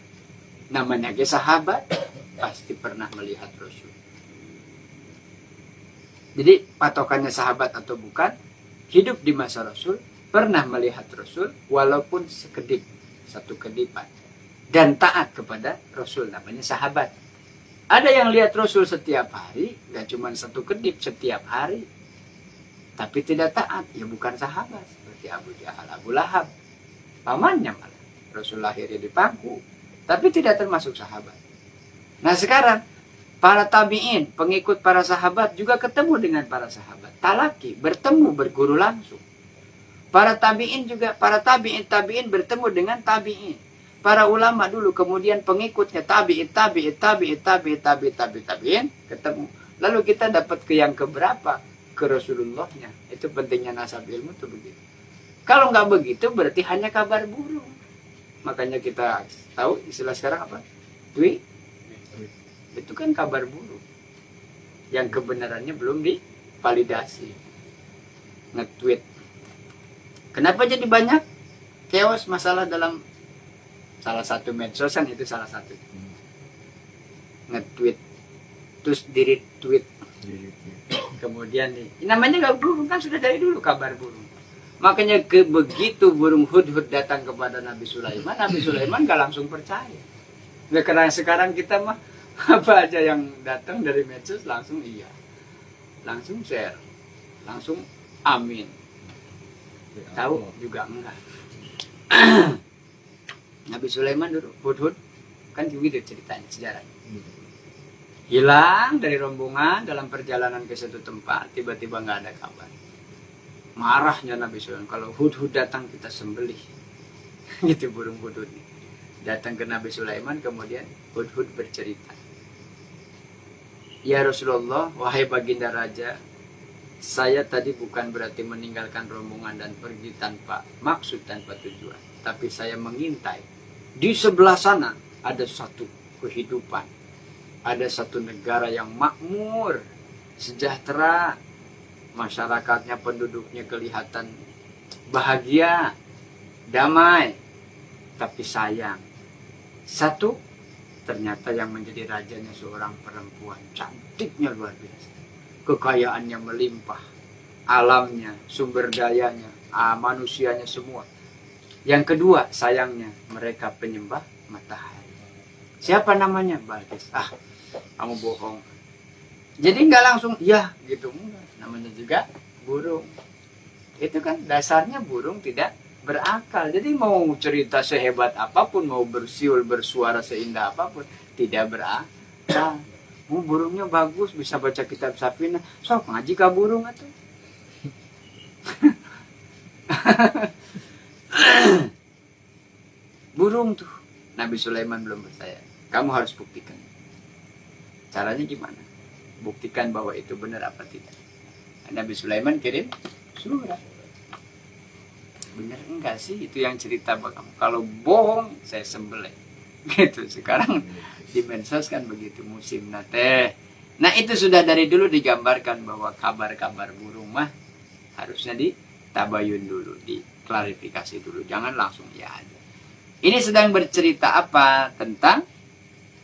A: Namanya ke sahabat, pasti pernah melihat Rasul. Jadi patokannya sahabat atau bukan, hidup di masa Rasul, pernah melihat Rasul, walaupun sekedip, satu kedipan. Dan taat kepada Rasul, namanya sahabat. Ada yang lihat Rasul setiap hari, gak cuma satu kedip setiap hari. Tapi tidak taat, ya bukan sahabat. Seperti Abu Jahal, Abu Lahab. Pamannya malah. Rasul lahirnya di pangku. Tapi tidak termasuk sahabat. Nah sekarang, para tabi'in, pengikut para sahabat juga ketemu dengan para sahabat. Talaki, bertemu, berguru langsung. Para tabi'in juga, para tabi'in bertemu dengan tabi'in. Para ulama dulu, kemudian pengikutnya tabi'in, ketemu. Lalu kita dapat ke yang keberapa? Ke Rasulullahnya. Itu pentingnya nasab ilmu tuh begitu. Kalau nggak begitu berarti hanya kabar burung. Makanya kita tahu istilah sekarang apa? Tweet. Itu kan kabar burung yang kebenarannya belum divalidasi. Nge-tweet. Kenapa jadi banyak chaos masalah dalam salah satu medsos kan, itu salah satu. Nge-tweet terus di-retweet. Kemudian namanya nggak burung kan, sudah dari dulu kabar burung. Makanya begitu burung hudhud datang kepada Nabi Sulaiman nggak langsung percaya. Nah, karena sekarang kita mah apa aja yang datang dari medsos langsung iya, langsung share, langsung amin. Tahu juga enggak. Nabi Sulaiman dulu hudhud kan begitu ceritanya, sejarahnya. Hilang dari rombongan dalam perjalanan ke satu tempat, tiba-tiba nggak ada kabar. Marahnya Nabi Sulaiman, kalau hudhud datang kita sembelih. Gitu burung hudhud. Datang ke Nabi Sulaiman, kemudian hudhud bercerita. Ya Rasulullah, wahai baginda raja, saya tadi bukan berarti meninggalkan rombongan dan pergi tanpa maksud, tanpa tujuan. Tapi saya mengintai. Di sebelah sana ada satu kehidupan. Ada satu negara yang makmur, sejahtera. Masyarakatnya, penduduknya kelihatan bahagia, damai. Tapi sayang, satu, ternyata yang menjadi rajanya seorang perempuan, cantiknya luar biasa. Kekayaannya melimpah, alamnya, sumber dayanya, manusianya semua. Yang kedua, sayangnya, mereka penyembah matahari. Siapa namanya? Balkis. Kamu bohong. Jadi nggak langsung, ya gitu. Namanya juga burung. Itu kan dasarnya burung tidak berakal. Jadi mau cerita sehebat apapun, mau bersiul, bersuara seindah apapun, tidak berakal. Burungnya bagus, bisa baca kitab Safinah. Sok ngaji ka burung atuh. Burung tuh. Nabi Sulaiman belum percaya. Kamu harus buktikan. Caranya gimana? Buktikan bahwa itu benar apa tidak. Nabi Sulaiman kirim surat. Benar enggak sih itu yang cerita kamu? Kalau bohong saya sembelih. Gitu. Sekarang di medsos kan begitu musim nate. Nah itu sudah dari dulu digambarkan bahwa kabar-kabar burung mah harusnya ditabayun dulu, diklarifikasi dulu. Jangan langsung ya aja. Ini sedang bercerita apa? Tentang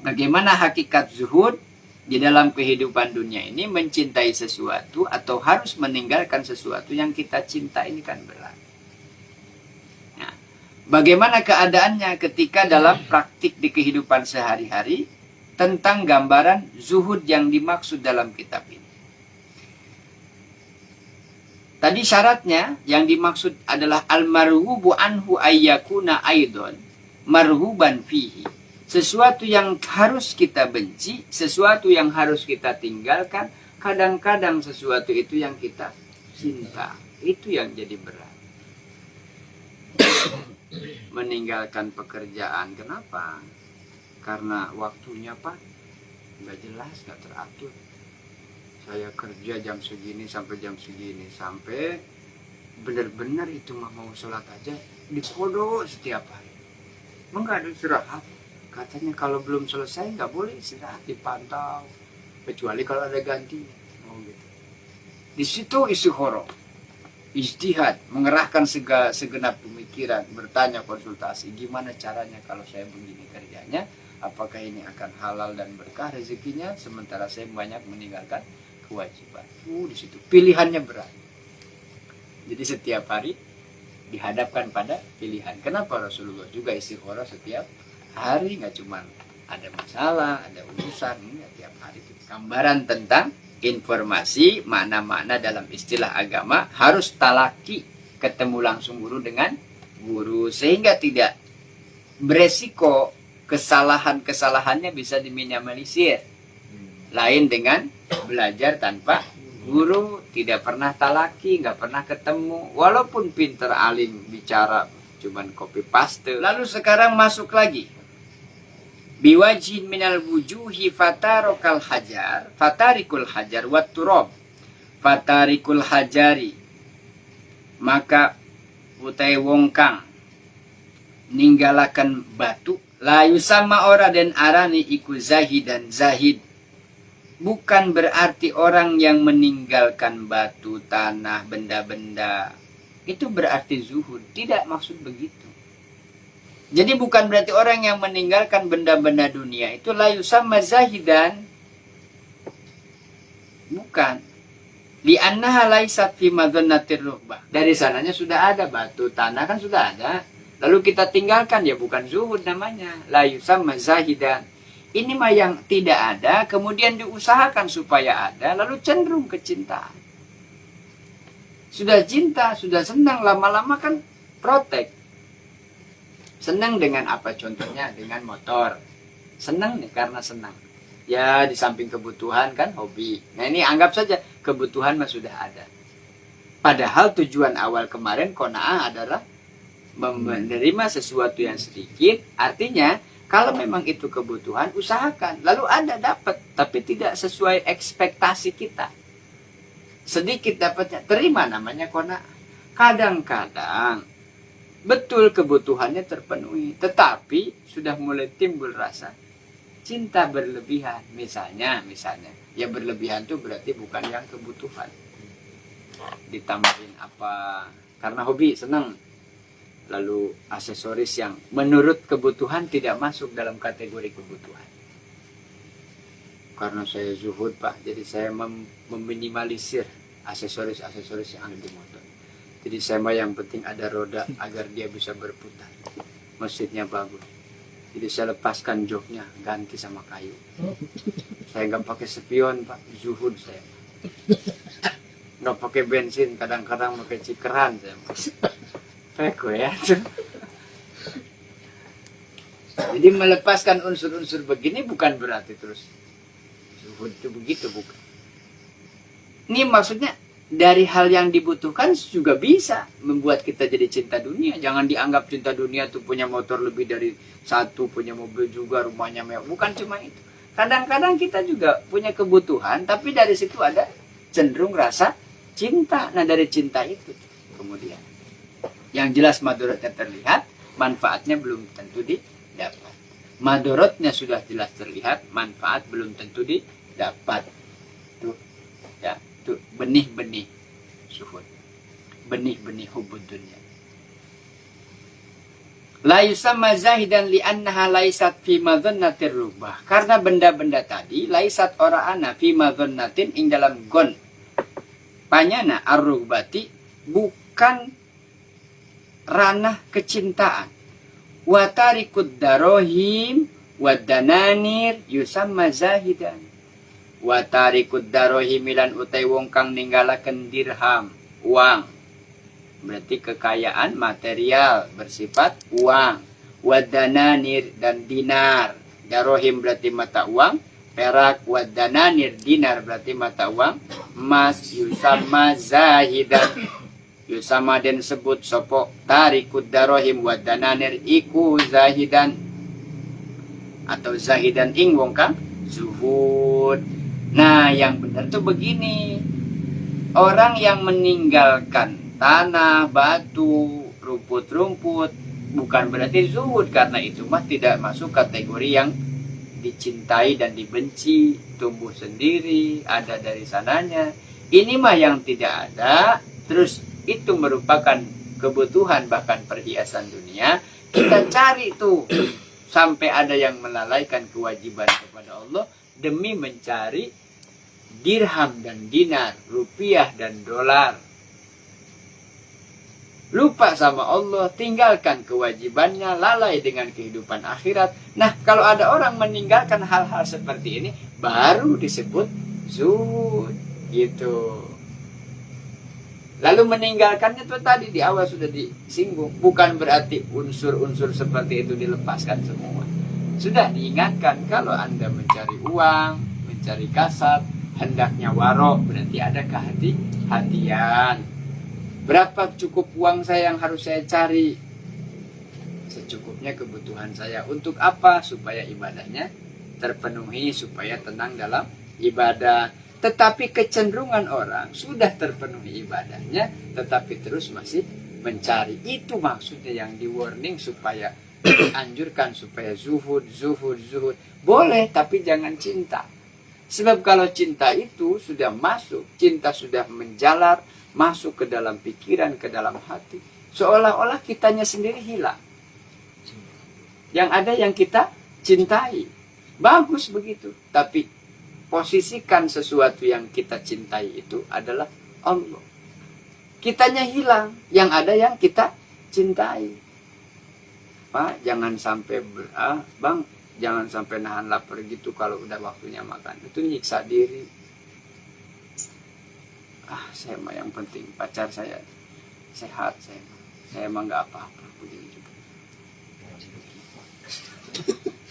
A: bagaimana hakikat zuhud di dalam kehidupan dunia ini, mencintai sesuatu atau harus meninggalkan sesuatu yang kita cinta ini kan berat. Nah, bagaimana keadaannya ketika dalam praktik di kehidupan sehari-hari tentang gambaran zuhud yang dimaksud dalam kitab ini. Tadi syaratnya yang dimaksud adalah al-marhubu anhu ayyakuna aidon marhuban fihi. Sesuatu yang harus kita benci, sesuatu yang harus kita tinggalkan, kadang-kadang sesuatu itu yang kita cinta. Itu yang jadi berat. Meninggalkan pekerjaan, kenapa? Karena waktunya Pak, nggak jelas, nggak teratur. Saya kerja jam segini sampai jam segini, sampai benar-benar itu mah mau sholat aja dikodo setiap hari. Enggak ada istirahat. Katanya kalau belum selesai nggak boleh istirahat, dipantau. Kecuali kalau ada ganti. Gitu. Di situ istikhoroh, ijtihad, mengerahkan segenap pemikiran, bertanya, konsultasi. Gimana caranya kalau saya begini kerjanya? Apakah ini akan halal dan berkah rezekinya? Sementara saya banyak meninggalkan kewajiban. Di situ pilihannya berat. Jadi setiap hari dihadapkan pada pilihan. Kenapa Rasulullah juga istikhoroh setiap hari, nggak cuma ada masalah, ada urusan, tiap hari itu gambaran tentang informasi, makna-makna dalam istilah agama harus talaki, ketemu langsung guru dengan guru, sehingga tidak beresiko kesalahan-kesalahannya bisa diminimalisir. Lain dengan belajar tanpa guru, tidak pernah talaki, nggak pernah ketemu, walaupun pinter alim bicara cuman copy paste. Lalu sekarang masuk lagi biwajhin minal wujuhi fatarikul hajar wat turab, fatarikul hajari, maka utai wong kang ninggalakan batu, layu sama ora den arani iku zahidan zahid. Bukan berarti orang yang meninggalkan batu, tanah, benda-benda itu berarti zuhud. Tidak maksud begitu. Jadi bukan berarti orang yang meninggalkan benda-benda dunia itu layu sama zahidan. Bukan. Li'annaha laysat fi madhannatir ruhbah. Dari sananya sudah ada batu, tanah kan sudah ada. Lalu kita tinggalkan, ya bukan zuhud namanya. Layu sama zahidan. Ini mah yang tidak ada, kemudian diusahakan supaya ada, lalu cenderung kecintaan. Sudah cinta, sudah senang, lama-lama kan protek. Senang dengan apa contohnya? Dengan motor. Senang nih karena senang. Ya di samping kebutuhan kan hobi. Nah ini anggap saja kebutuhan mah sudah ada. Padahal tujuan awal kemarin qanaah adalah menerima sesuatu yang sedikit. Artinya kalau memang itu kebutuhan, usahakan. Lalu ada dapat, tapi tidak sesuai ekspektasi kita. Sedikit dapatnya, terima namanya qanaah. Kadang-kadang betul kebutuhannya terpenuhi, tetapi sudah mulai timbul rasa cinta berlebihan. Misalnya, ya berlebihan itu berarti bukan yang kebutuhan. Ditambahin apa? Karena hobi, senang. Lalu aksesoris yang menurut kebutuhan tidak masuk dalam kategori kebutuhan. Karena saya zuhud Pak, jadi saya meminimalisir aksesoris yang ada di motor. Jadi saya mah yang penting ada roda agar dia bisa berputar. Mesinnya bagus. Jadi saya lepaskan joknya, ganti sama kayu. Saya nggak pakai spion Pak, zuhud saya. Nggak pakai bensin, kadang-kadang pakai cikeran saya. Peko ya. Jadi melepaskan unsur-unsur begini bukan berarti terus zuhud itu begitu, bukan. Ini maksudnya dari hal yang dibutuhkan juga bisa membuat kita jadi cinta dunia. Jangan dianggap cinta dunia tuh punya motor lebih dari satu, punya mobil juga, rumahnya mewah. Bukan cuma itu. Kadang-kadang kita juga punya kebutuhan, tapi dari situ ada cenderung rasa cinta. Nah dari cinta itu kemudian yang jelas madorotnya terlihat, manfaatnya belum tentu didapat. Madorotnya sudah jelas terlihat, manfaat belum tentu didapat. Tuh, ya, tuh benih-benih zuhud, benih-benih hubud dunia. La yusamma zahidan li'annaha laisat fi madhannatir rubah. Karena benda-benda tadi laisat ora ana fi madhannatin ing dalam gon. Panyana ar-rubati bukan ranah kecintaan. Wa tarikud darohim wa dananir yusamma zahidan. Wa tarikud darohim milan utai wong kang ninggalaken dirham, uang. Berarti kekayaan material bersifat uang. Wa dananir dan dinar. Darohim berarti mata uang, perak. Wa dananir dinar berarti mata uang, emas. Yusamma zahidan. Yusama den sebut sopo tarikud darohim wa dananir iku zahidan, atau zahidan ing wong kang zuhud. Nah yang benar tuh begini, orang yang meninggalkan tanah, batu, rumput-rumput bukan berarti zuhud, karena itu mah tidak masuk kategori yang dicintai dan dibenci, tumbuh sendiri, ada dari sananya. Ini mah yang tidak ada, terus itu merupakan kebutuhan bahkan perhiasan dunia. Kita cari tuh sampai ada yang melalaikan kewajiban kepada Allah demi mencari dirham dan dinar, rupiah dan dolar. Lupa sama Allah, tinggalkan kewajibannya, lalai dengan kehidupan akhirat. Nah, kalau ada orang meninggalkan hal-hal seperti ini, baru disebut zuhud gitu. Lalu meninggalkannya itu tadi di awal sudah disinggung. Bukan berarti unsur-unsur seperti itu dilepaskan semua. Sudah diingatkan kalau Anda mencari uang, mencari kasab, hendaknya warok, berarti ada kehati-hatian. Berapa cukup uang saya yang harus saya cari? Secukupnya kebutuhan saya. Untuk apa? Supaya ibadahnya terpenuhi, supaya tenang dalam ibadah. Tetapi kecenderungan orang sudah terpenuhi ibadahnya, tetapi terus masih mencari. Itu maksudnya yang di warning, supaya anjurkan supaya zuhud. Boleh, tapi jangan cinta. Sebab kalau cinta itu sudah masuk, cinta sudah menjalar, masuk ke dalam pikiran, ke dalam hati, seolah-olah kitanya sendiri hilang. Yang ada yang kita cintai. Bagus begitu. Tapi posisikan sesuatu yang kita cintai itu adalah Allah. Kitanya hilang. Yang ada yang kita cintai. Pak, jangan sampai Bang, jangan sampai nahan lapar gitu kalau udah waktunya makan. Itu nyiksa diri. Saya mah yang penting pacar saya sehat, saya mah nggak apa-apa begini juga.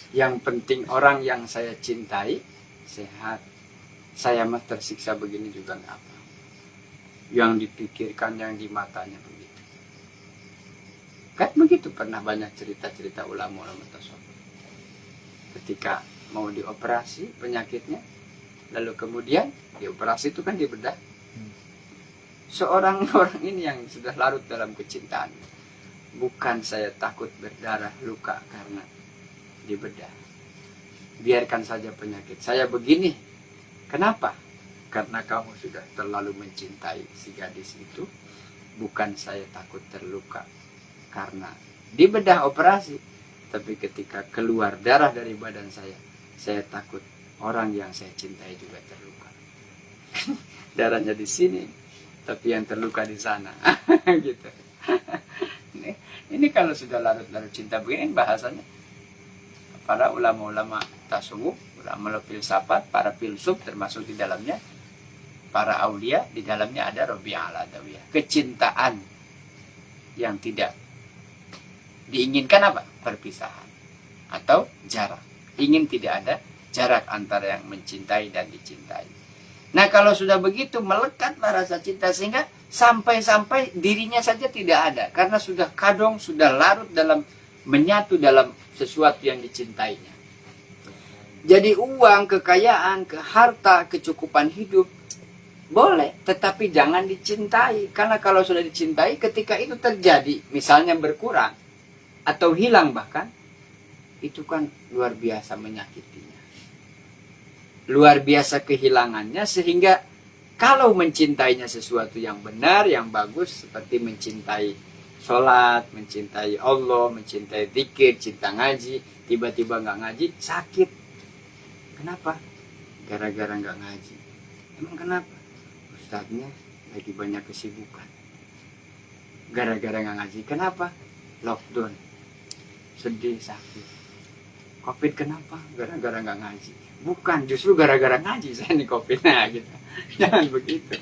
A: Yang penting orang yang saya cintai sehat, saya mah tersiksa begini juga nggak apa. Yang dipikirkan, yang di matanya begitu. Kan begitu, pernah banyak cerita-cerita ulama-ulama tasawuf. Ketika mau dioperasi penyakitnya, lalu kemudian dioperasi itu kan dibedah. Seorang orang ini yang sudah larut dalam kecintaan, bukan saya takut berdarah luka karena dibedah, biarkan saja penyakit saya begini. Kenapa? Karena kamu sudah terlalu mencintai si gadis itu. Bukan saya takut terluka karena dibedah operasi, tapi ketika keluar darah dari badan saya takut orang yang saya cintai juga terluka. Darahnya di sini, tapi yang terluka di sana. Gitu. Ini kalau sudah larut-larut cinta begini bahasanya. Para ulama-ulama tasawuf, ulama filsafat, para filsuf termasuk di dalamnya, para aulia, di dalamnya ada Rabi'ah al-Adawiyah. Kecintaan yang tidak diinginkan apa? Perpisahan atau jarak. Ingin tidak ada jarak antara yang mencintai dan dicintai. Nah, kalau sudah begitu melekatlah rasa cinta sehingga sampai-sampai dirinya saja tidak ada, karena sudah kadung, sudah larut dalam, menyatu dalam sesuatu yang dicintainya. Jadi uang, kekayaan, harta, kecukupan hidup boleh, tetapi jangan dicintai. Karena kalau sudah dicintai, ketika itu terjadi, misalnya berkurang atau hilang bahkan, itu kan luar biasa menyakitinya. Luar biasa kehilangannya, sehingga kalau mencintainya sesuatu yang benar, yang bagus, seperti mencintai sholat, mencintai Allah, mencintai zikir, cinta ngaji, tiba-tiba nggak ngaji, sakit. Kenapa? Gara-gara nggak ngaji. Emang kenapa? Ustadznya lagi banyak kesibukan. Gara-gara nggak ngaji. Kenapa? Lockdown. Sedih, sakit. Covid kenapa? Gara-gara nggak ngaji. Bukan, justru gara-gara ngaji saya nih Covid. Nah, gitu. Jangan begitu.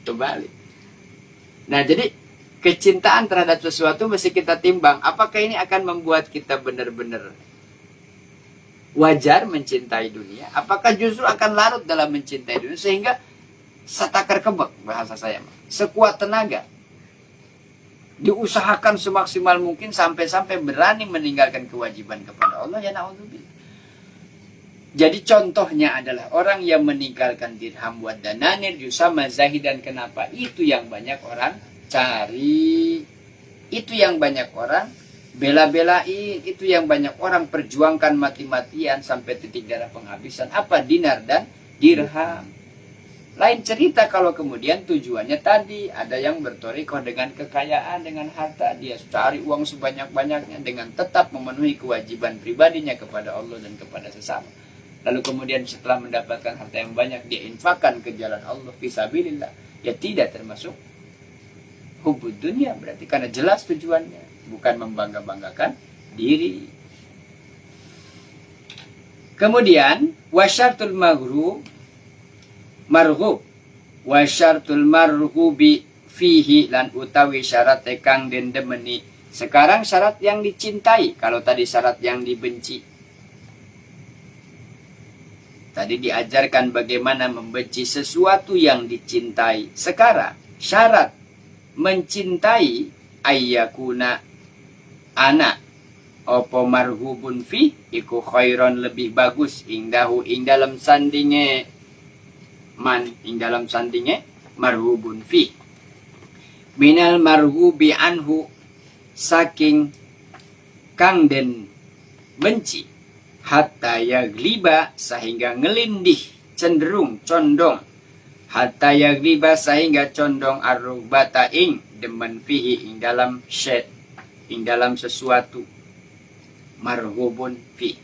A: Kembali. Nah, jadi kecintaan terhadap sesuatu mesti kita timbang. Apakah ini akan membuat kita benar-benar wajar mencintai dunia? Apakah justru akan larut dalam mencintai dunia sehingga setakar kebek, bahasa saya, sekuat tenaga diusahakan semaksimal mungkin sampai-sampai berani meninggalkan kewajiban kepada Allah, ya na'udzubillah. Jadi contohnya adalah orang yang meninggalkan dirham wa dananir yusama zahidan. Kenapa? Itu yang banyak orang cari, itu yang banyak orang bela-belain, itu yang banyak orang perjuangkan mati-matian sampai titik darah penghabisan. Apa? Dinar dan dirham. Lain cerita kalau kemudian tujuannya tadi, ada yang bertorikoh dengan kekayaan, dengan harta, dia cari uang sebanyak-banyaknya dengan tetap memenuhi kewajiban pribadinya kepada Allah dan kepada sesama. Lalu kemudian setelah mendapatkan harta yang banyak, dia infakkan ke jalan Allah fisabilillah, ya tidak termasuk hubud dunia, berarti karena jelas tujuannya bukan membangga-banggakan diri. Kemudian wasyartul marghub wasyartul marghubi fihi, lan utawi syarat kang den demeni. Sekarang syarat yang dicintai. Kalau tadi syarat yang dibenci. Tadi diajarkan bagaimana membenci sesuatu yang dicintai. Sekarang syarat mencintai ayyakuna anak opo marhubun fi iku khairon, lebih bagus ingdahu ing dalam sandinge man ing dalam sandinge marhubun fi. minal marhubi anhu, saking kang den benci, hatta yagliba, sehingga ngelindih, cenderung, condong, hatta yagliba, sehingga condong, ar-rugbata ing demen fihi, ing dalam syait, ing dalam sesuatu, marhubun fi.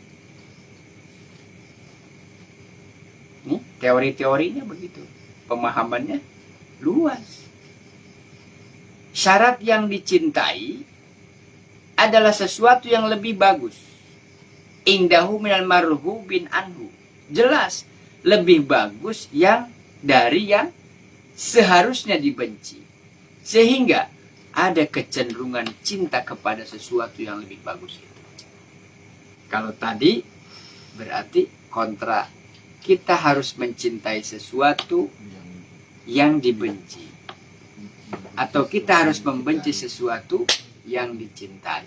A: Ini teori-teorinya begitu, pemahamannya luas. Syarat yang dicintai adalah sesuatu yang lebih bagus. Indahu minal marhubin anhu. Jelas lebih bagus yang dari yang seharusnya dibenci. Sehingga ada kecenderungan cinta kepada sesuatu yang lebih bagus itu. Kalau tadi berarti kontra. Kita harus mencintai sesuatu yang dibenci. Atau kita harus membenci sesuatu yang dicintai.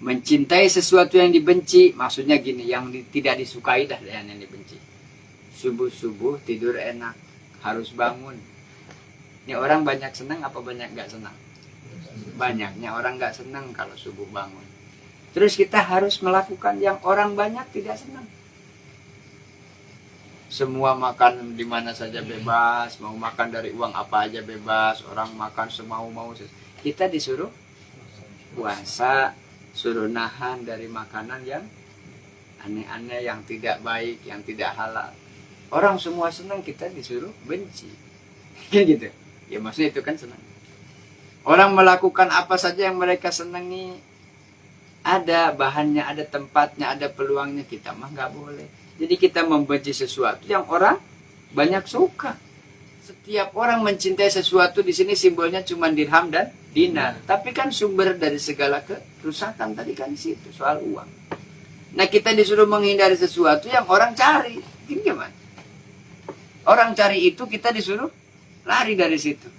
A: Mencintai sesuatu yang dibenci, maksudnya gini, yang tidak disukai dah yang dibenci. Subuh-subuh tidur enak, harus bangun. Ini orang banyak senang apa banyak gak senang? Banyaknya orang gak senang kalau subuh bangun. Terus kita harus melakukan yang orang banyak tidak senang. Semua makan di mana saja bebas, mau makan dari uang apa aja bebas, orang makan semau-mau. Kita disuruh puasa, suruh nahan dari makanan yang aneh-aneh, yang tidak baik, yang tidak halal. Orang semua senang, kita disuruh benci. Gitu. Ya maksudnya itu kan senang. Orang melakukan apa saja yang mereka senangi, ada bahannya, ada tempatnya, ada peluangnya, kita mah nggak boleh. Jadi kita membenci sesuatu yang orang banyak suka. Setiap orang mencintai sesuatu, di sini simbolnya cuma dirham dan dinar. Tapi kan sumber dari segala kerusakan tadi kan di situ, soal uang. Nah kita disuruh menghindari sesuatu yang orang cari. Gimana? Orang cari itu, kita disuruh lari dari situ.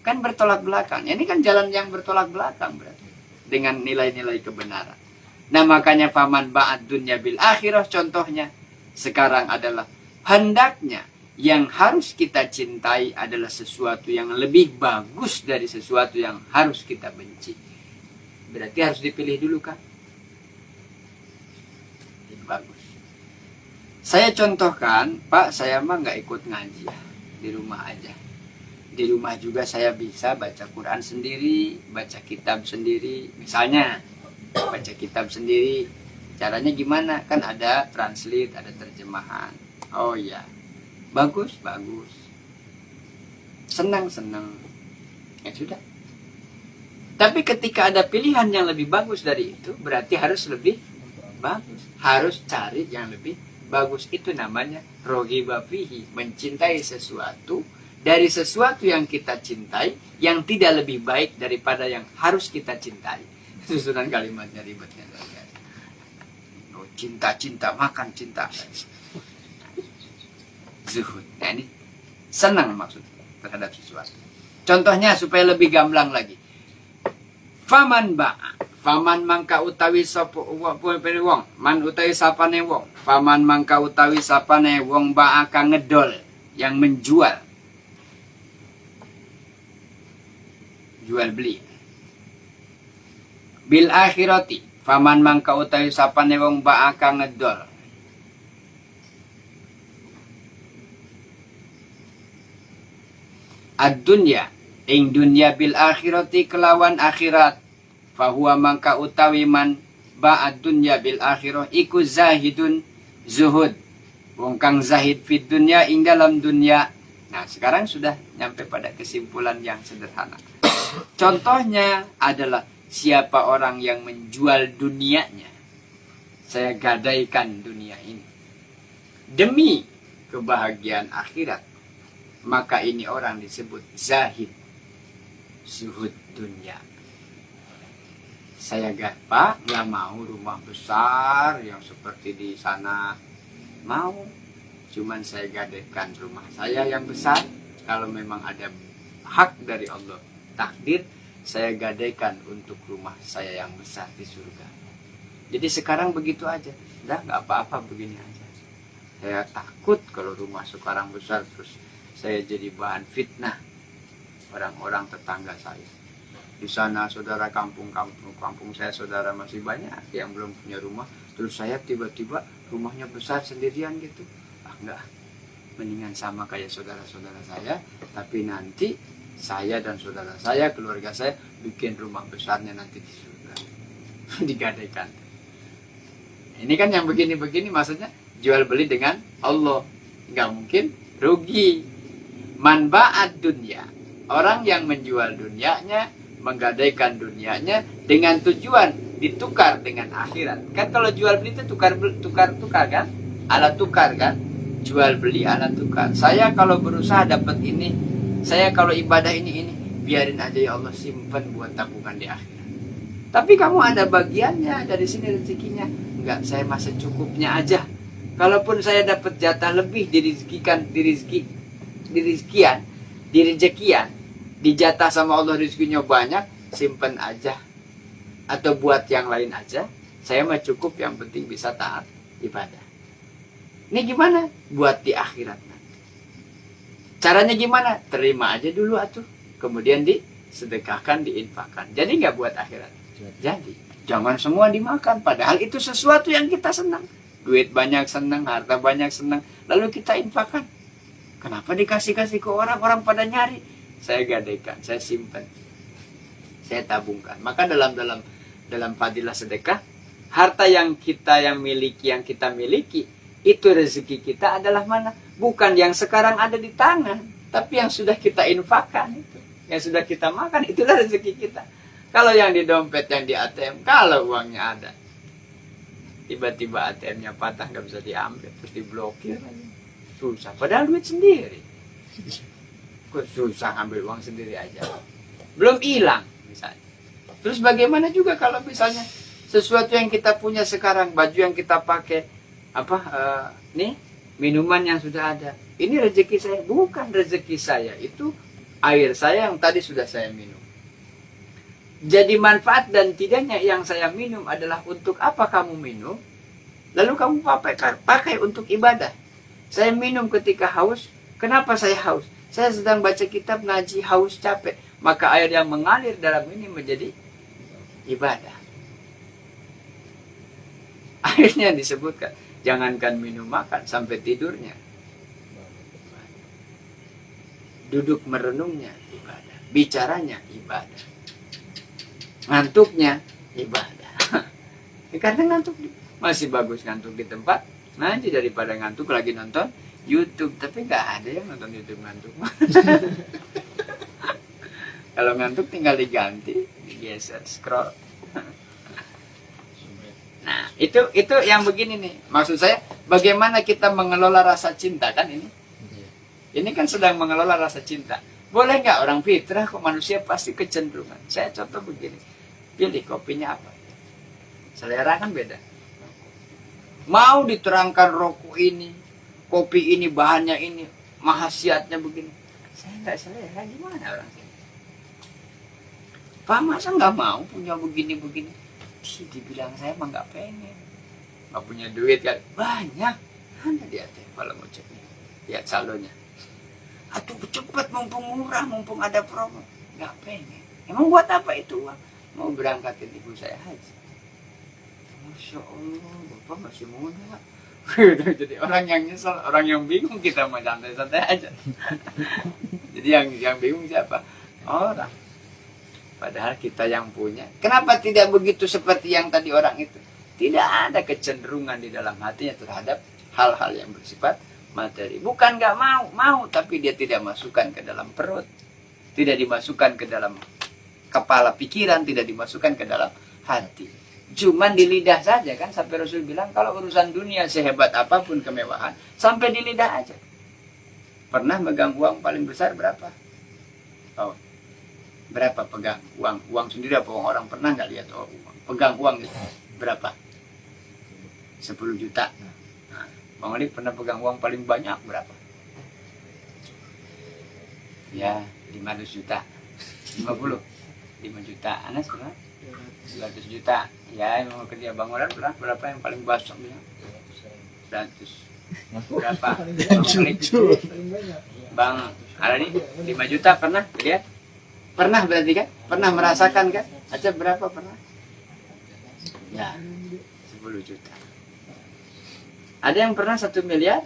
A: Kan bertolak belakang. Ini kan jalan yang bertolak belakang berarti. Dengan nilai-nilai kebenaran. Nah makanya faman ba'ad dunya bil akhirah, contohnya sekarang adalah hendaknya yang harus kita cintai adalah sesuatu yang lebih bagus dari sesuatu yang harus kita benci. Berarti harus dipilih dulu kan? Ini bagus. Saya contohkan, Pak, saya mah nggak ikut ngaji ya, di rumah aja. Di rumah juga saya bisa baca Quran sendiri, baca kitab sendiri. Misalnya baca kitab sendiri, caranya gimana? Kan ada translate, ada terjemahan. Oh iya, bagus, bagus. Senang, senang. Ya sudah. Tapi ketika ada pilihan yang lebih bagus dari itu, berarti harus lebih bagus. Harus cari yang lebih bagus. Itu namanya roghiba fihi, mencintai sesuatu dari sesuatu yang kita cintai, yang tidak lebih baik daripada yang harus kita cintai. Susunan kalimatnya ribetnya. Oh, cinta-cinta, makan cinta. Zuhud. Nah ini senang maksudnya terhadap sesuatu. Contohnya supaya lebih gamblang lagi. Faman ba'a, faman mangka utawi sapa wong, man utawi sapane wong, faman mangka utawi sapane wong ba'a kang ngedol, yang menjual, jual beli. Bil akhirati, faman mangka utawi sapane wong ba'a kang ngedol, ad-dunya ing dunya bil akhirati kelawan akhirat, fahuwa mangka utawi man ba'ad dunya bil akhirah iku zahidun, zuhud, wong kang zahid fid dunya ing dalam dunya. Nah sekarang sudah nyampe pada kesimpulan yang sederhana. Contohnya adalah siapa orang yang menjual dunianya. Saya gadaikan dunia ini demi kebahagiaan akhirat, maka ini orang disebut zahid, zuhud dunia. Saya Pak nggak mau rumah besar yang seperti di sana, mau, cuman saya gadaikan rumah saya yang besar. Kalau memang ada hak dari Allah, takdir, saya gadaikan untuk rumah saya yang besar di surga. Jadi sekarang begitu aja, udah nggak apa-apa begini aja. Saya takut kalau rumah sekarang besar terus saya jadi bahan fitnah. orang-orang tetangga saya. Di sana saudara kampung saya saudara masih banyak yang belum punya rumah. Terus saya tiba-tiba rumahnya besar sendirian gitu. Enggak, mendingan sama kayak saudara-saudara saya, tapi nanti saya dan saudara saya, keluarga saya bikin rumah besarnya nanti di surga. Digadaikan. Ini kan yang begini-begini maksudnya jual beli dengan Allah. Nggak mungkin rugi. Man ba'ad dunya. Orang yang menjual dunianya, menggadaikan dunianya dengan tujuan ditukar dengan akhirat. Kan kalau jual beli itu tukar kan? Alat tukar kan? Jual beli alat tukar. Saya kalau berusaha dapat ini, saya kalau ibadah ini, biarin aja ya Allah, simpan buat tabungan di akhirat. Tapi kamu ada bagiannya dari sini rezekinya. Enggak, saya masih cukupnya aja. Kalaupun saya dapat jatah lebih direzekikan, dijatah sama Allah rezekinya banyak, simpan aja. Atau buat yang lain aja. Saya mah cukup, yang penting bisa taat ibadah. Ini gimana? Buat di akhirat nanti. Caranya gimana? Terima aja dulu atuh. Kemudian disedekahkan, diinfakkan. Jadi nggak buat akhirat. Jadi jangan semua dimakan. Padahal itu sesuatu yang kita senang. Duit banyak senang, harta banyak senang. Lalu kita infakkan. Kenapa dikasih-kasih ke orang? Orang pada nyari. Saya gadaikan, saya simpan, saya tabungkan. Maka dalam fadilah sedekah, harta yang kita miliki, itu rezeki kita adalah mana? Bukan yang sekarang ada di tangan, tapi yang sudah kita infakkan itu, yang sudah kita makan, itulah rezeki kita. Kalau yang di dompet, yang di ATM, kalau uangnya ada, tiba-tiba ATM-nya patah, nggak bisa diambil, terus diblokir, susah. Padahal duit sendiri, kok susah ambil uang sendiri aja, belum hilang misalnya. Terus bagaimana juga kalau misalnya sesuatu yang kita punya sekarang, baju yang kita pakai, nih minuman yang sudah ada, ini rezeki saya. Bukan rezeki saya, itu air saya yang tadi sudah saya minum. Jadi manfaat dan tidaknya yang saya minum adalah untuk apa kamu minum, lalu kamu pakai untuk ibadah. Saya minum ketika haus. Kenapa saya haus? Saya sedang baca kitab, ngaji, haus, capek. Maka air yang mengalir dalam ini menjadi ibadah. Akhirnya disebutkan, jangankan minum makan, sampai tidurnya, duduk merenungnya ibadah, bicaranya ibadah, ngantuknya ibadah. Karena ngantuk masih bagus ngantuk di tempat ngaji daripada ngantuk lagi nonton YouTube. Tapi nggak ada yang nonton YouTube ngantuk. Kalau ngantuk tinggal diganti, digeser, scroll. Nah, itu yang begini nih. Maksud saya, bagaimana kita mengelola rasa cinta kan ini? Ini kan sedang mengelola rasa cinta. Boleh nggak orang fitrah kok manusia pasti kecenderungan. Saya contoh begini. Pilih kopinya apa. Selera kan beda. Mau diterangkan rokok ini, kopi ini, bahannya ini, mahasiatnya begini. Saya nggak selera, gimana orang ini? Pak, masa nggak mau punya begini-begini? Dibilang saya mah nggak pengen, nggak punya duit kan banyak. Mana dia teh kalau mau cek lihat saldonya. Aduh cepet, mumpung murah, mumpung ada promo. Nggak pengen. Emang buat apa itu uang? Mau berangkatin ibu saya haji. Masya Allah, bapak masih muda. Jadi orang yang nyesel, orang yang bingung, kita mah santai-santai aja. Jadi yang bingung siapa? Orang. Padahal kita yang punya. Kenapa tidak begitu seperti yang tadi orang itu? Tidak ada kecenderungan di dalam hatinya terhadap hal-hal yang bersifat materi. Bukan nggak mau, tapi dia tidak masukkan ke dalam perut. Tidak dimasukkan ke dalam kepala pikiran, tidak dimasukkan ke dalam hati. Cuman di lidah saja kan, sampai Rasul bilang kalau urusan dunia sehebat apapun kemewahan, sampai di lidah aja. Pernah megang uang paling besar berapa? Oh. Berapa pegang uang sendiri apa uang orang? Pernah nggak lihat pegang uang gitu? Berapa? 10 juta. Nah, Bang Ali pernah pegang uang paling banyak berapa? Ya 500 juta, 50, 5 juta. Anas pernah? 200 juta. Ya mau kerja bangunan pernah berapa yang paling basok bilang? 100. Berapa? Bang Ali, Bang Arani 5 juta pernah lihat? Pernah berarti kan? Pernah merasakan kan? Aja berapa pernah? Ya, 10 juta. Ada yang pernah 1 miliar?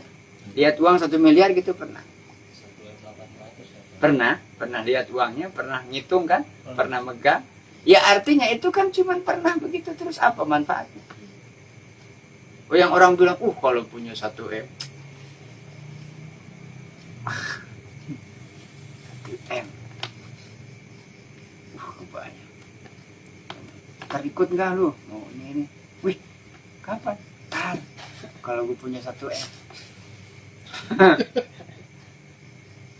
A: Lihat uang 1 miliar gitu pernah? Pernah lihat uangnya, pernah ngitung kan? Pernah megang? Ya artinya itu kan cuma pernah begitu, terus apa manfaatnya? Oh, yang orang bilang, kalau punya 1 M. 1 M. Banyak. Ntar ikut nggak lu? Oh ini. Wih, kapan? Ntar. Kalau gue punya 1 M.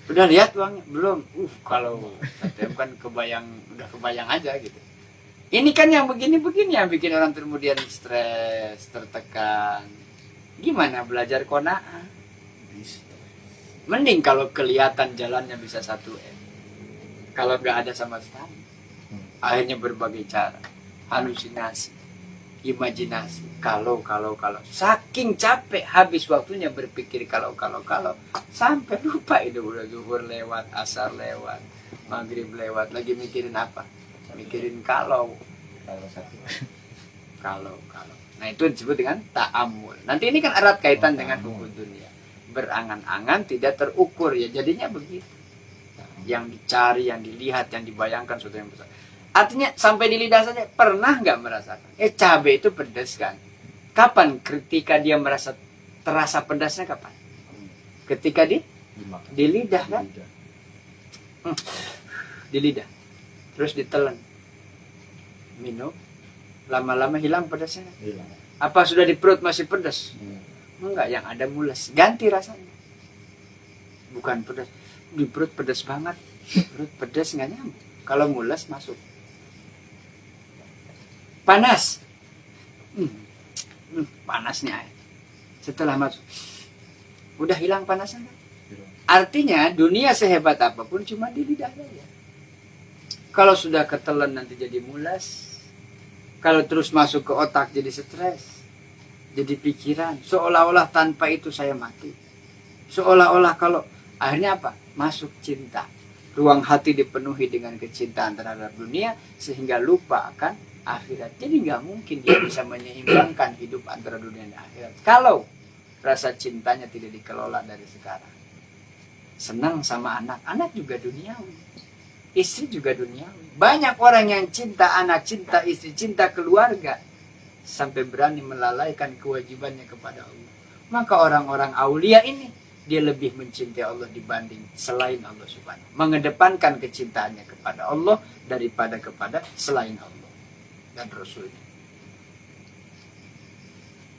A: Udah lihat uangnya? Belum. Kalau 1 M kan udah kebayang aja gitu. Ini kan yang begini-begini yang bikin orang kemudian stres, tertekan. Gimana belajar qanaah? Mending kalau kelihatan jalannya bisa 1 M. Kalau nggak ada sama sekali. Akhirnya berbagai cara. Halusinasi. Imajinasi. Kalau. Saking capek habis waktunya berpikir kalau. Sampai lupa itu udah zuhur lewat, asar lewat, maghrib lewat. Lagi mikirin apa? Mikirin kalau. Nah itu disebut dengan ta'amul. Nanti ini kan erat kaitan dengan hukum dunia. Berangan-angan tidak terukur ya. Jadinya begitu. Yang dicari, yang dilihat, yang dibayangkan suatu yang besar. Artinya sampai di lidah saja pernah nggak merasakan? Cabai itu pedas kan? Kapan ketika dia merasa terasa pedasnya kapan? Ketika di lidah kan? Di lidah. Terus ditelan. Minum. Lama-lama hilang pedasnya. Apa sudah di perut masih pedas? Enggak, yang ada mules. Ganti rasanya. Bukan pedas. Di perut pedas banget. Perut pedas nggak nyambung. Kalau mules masuk. Panas. Panasnya air. Setelah masuk. Udah hilang panasnya. Artinya dunia sehebat apapun cuma di lidah saja. Kalau sudah ketelan nanti jadi mules. Kalau terus masuk ke otak jadi stres. Jadi pikiran. Seolah-olah tanpa itu saya mati. Seolah-olah kalau akhirnya apa? Masuk cinta. Ruang hati dipenuhi dengan kecintaan terhadap dunia sehingga lupa akan akhirat. Jadi nggak mungkin dia bisa menyeimbangkan hidup antara dunia dan akhirat kalau rasa cintanya tidak dikelola dari sekarang. Senang sama anak juga duniawi, istri juga duniawi. Banyak orang yang cinta anak, cinta istri, cinta keluarga sampai berani melalaikan kewajibannya kepada Allah. Maka orang-orang aulia ini dia lebih mencintai Allah dibanding selain Allah Subhanahu. Mengedepankan kecintaannya kepada Allah daripada kepada selain Allah dan Rasulnya.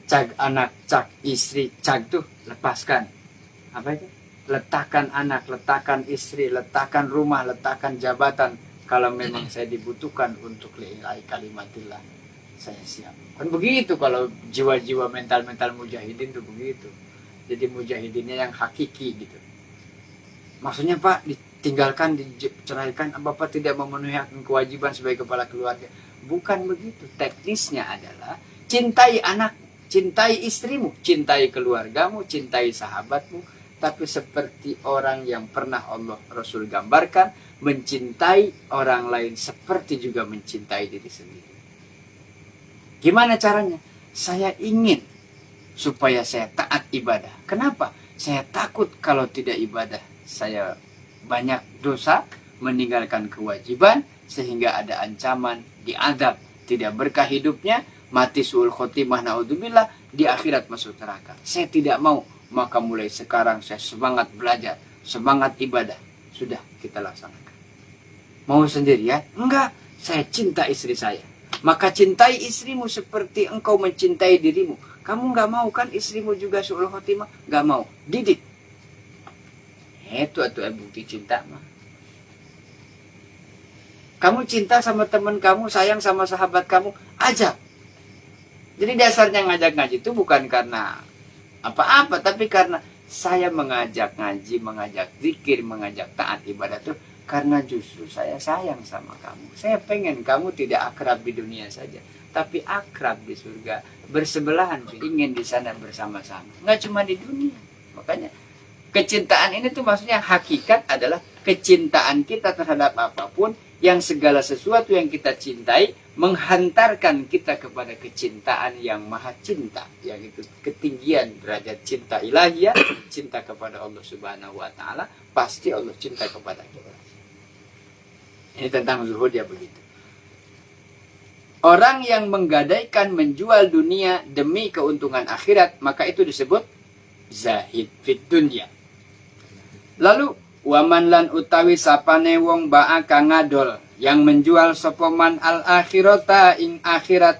A: Cag anak, cag istri, cag tuh lepaskan. Apa itu? Letakkan anak, letakkan istri, letakkan rumah, letakkan jabatan. Kalau memang saya dibutuhkan untuk lillahi kalimatillah, saya siap. Kan begitu kalau jiwa-jiwa mental-mental mujahidin tuh begitu. Jadi mujahidinnya yang hakiki gitu. Maksudnya Pak, ditinggalkan, diceraikan, Bapak tidak memenuhi hak dan kewajiban sebagai kepala keluarga. Bukan begitu. Teknisnya adalah cintai anak, cintai istrimu, cintai keluargamu, cintai sahabatmu. Tapi seperti orang yang pernah Allah Rasul gambarkan, mencintai orang lain seperti juga mencintai diri sendiri. Gimana caranya? Saya ingin supaya saya taat ibadah. Kenapa? Saya takut kalau tidak ibadah. Saya banyak dosa, meninggalkan kewajiban, sehingga ada ancaman diazab, tidak berkah hidupnya, mati su'ul khotimah naudzubillah, di akhirat masuk neraka. Saya tidak mau, maka mulai sekarang saya semangat belajar, semangat ibadah. Sudah kita laksanakan. Mau sendirian? Enggak, saya cinta istri saya. Maka cintai istrimu seperti engkau mencintai dirimu. Kamu nggak mau kan istrimu juga su'ul khotimah? Nggak mau, didik. Itu bukti cinta mah. Kamu cinta sama teman kamu, sayang sama sahabat kamu, ajak. Jadi dasarnya ngajak ngaji itu bukan karena apa-apa, tapi karena saya mengajak ngaji, mengajak zikir, mengajak taat ibadah itu karena justru saya sayang sama kamu. Saya pengen kamu tidak akrab di dunia saja, tapi akrab di surga, bersebelahan, ingin di sana bersama-sama. Nggak cuma di dunia. Makanya kecintaan ini tuh maksudnya hakikat adalah kecintaan kita terhadap apapun, yang segala sesuatu yang kita cintai menghantarkan kita kepada kecintaan yang maha cinta, yang itu ketinggian derajat cinta ilahiyah, cinta kepada Allah Subhanahu wa taala, pasti Allah cinta kepada kita. Ini tentang zuhud ya begitu. Orang yang menggadaikan menjual dunia demi keuntungan akhirat, maka itu disebut zahid fit dunya. Lalu waman lan utawi sapane wong ba'a kang ngadol yang menjual sopoman al akhirata ing akhirat.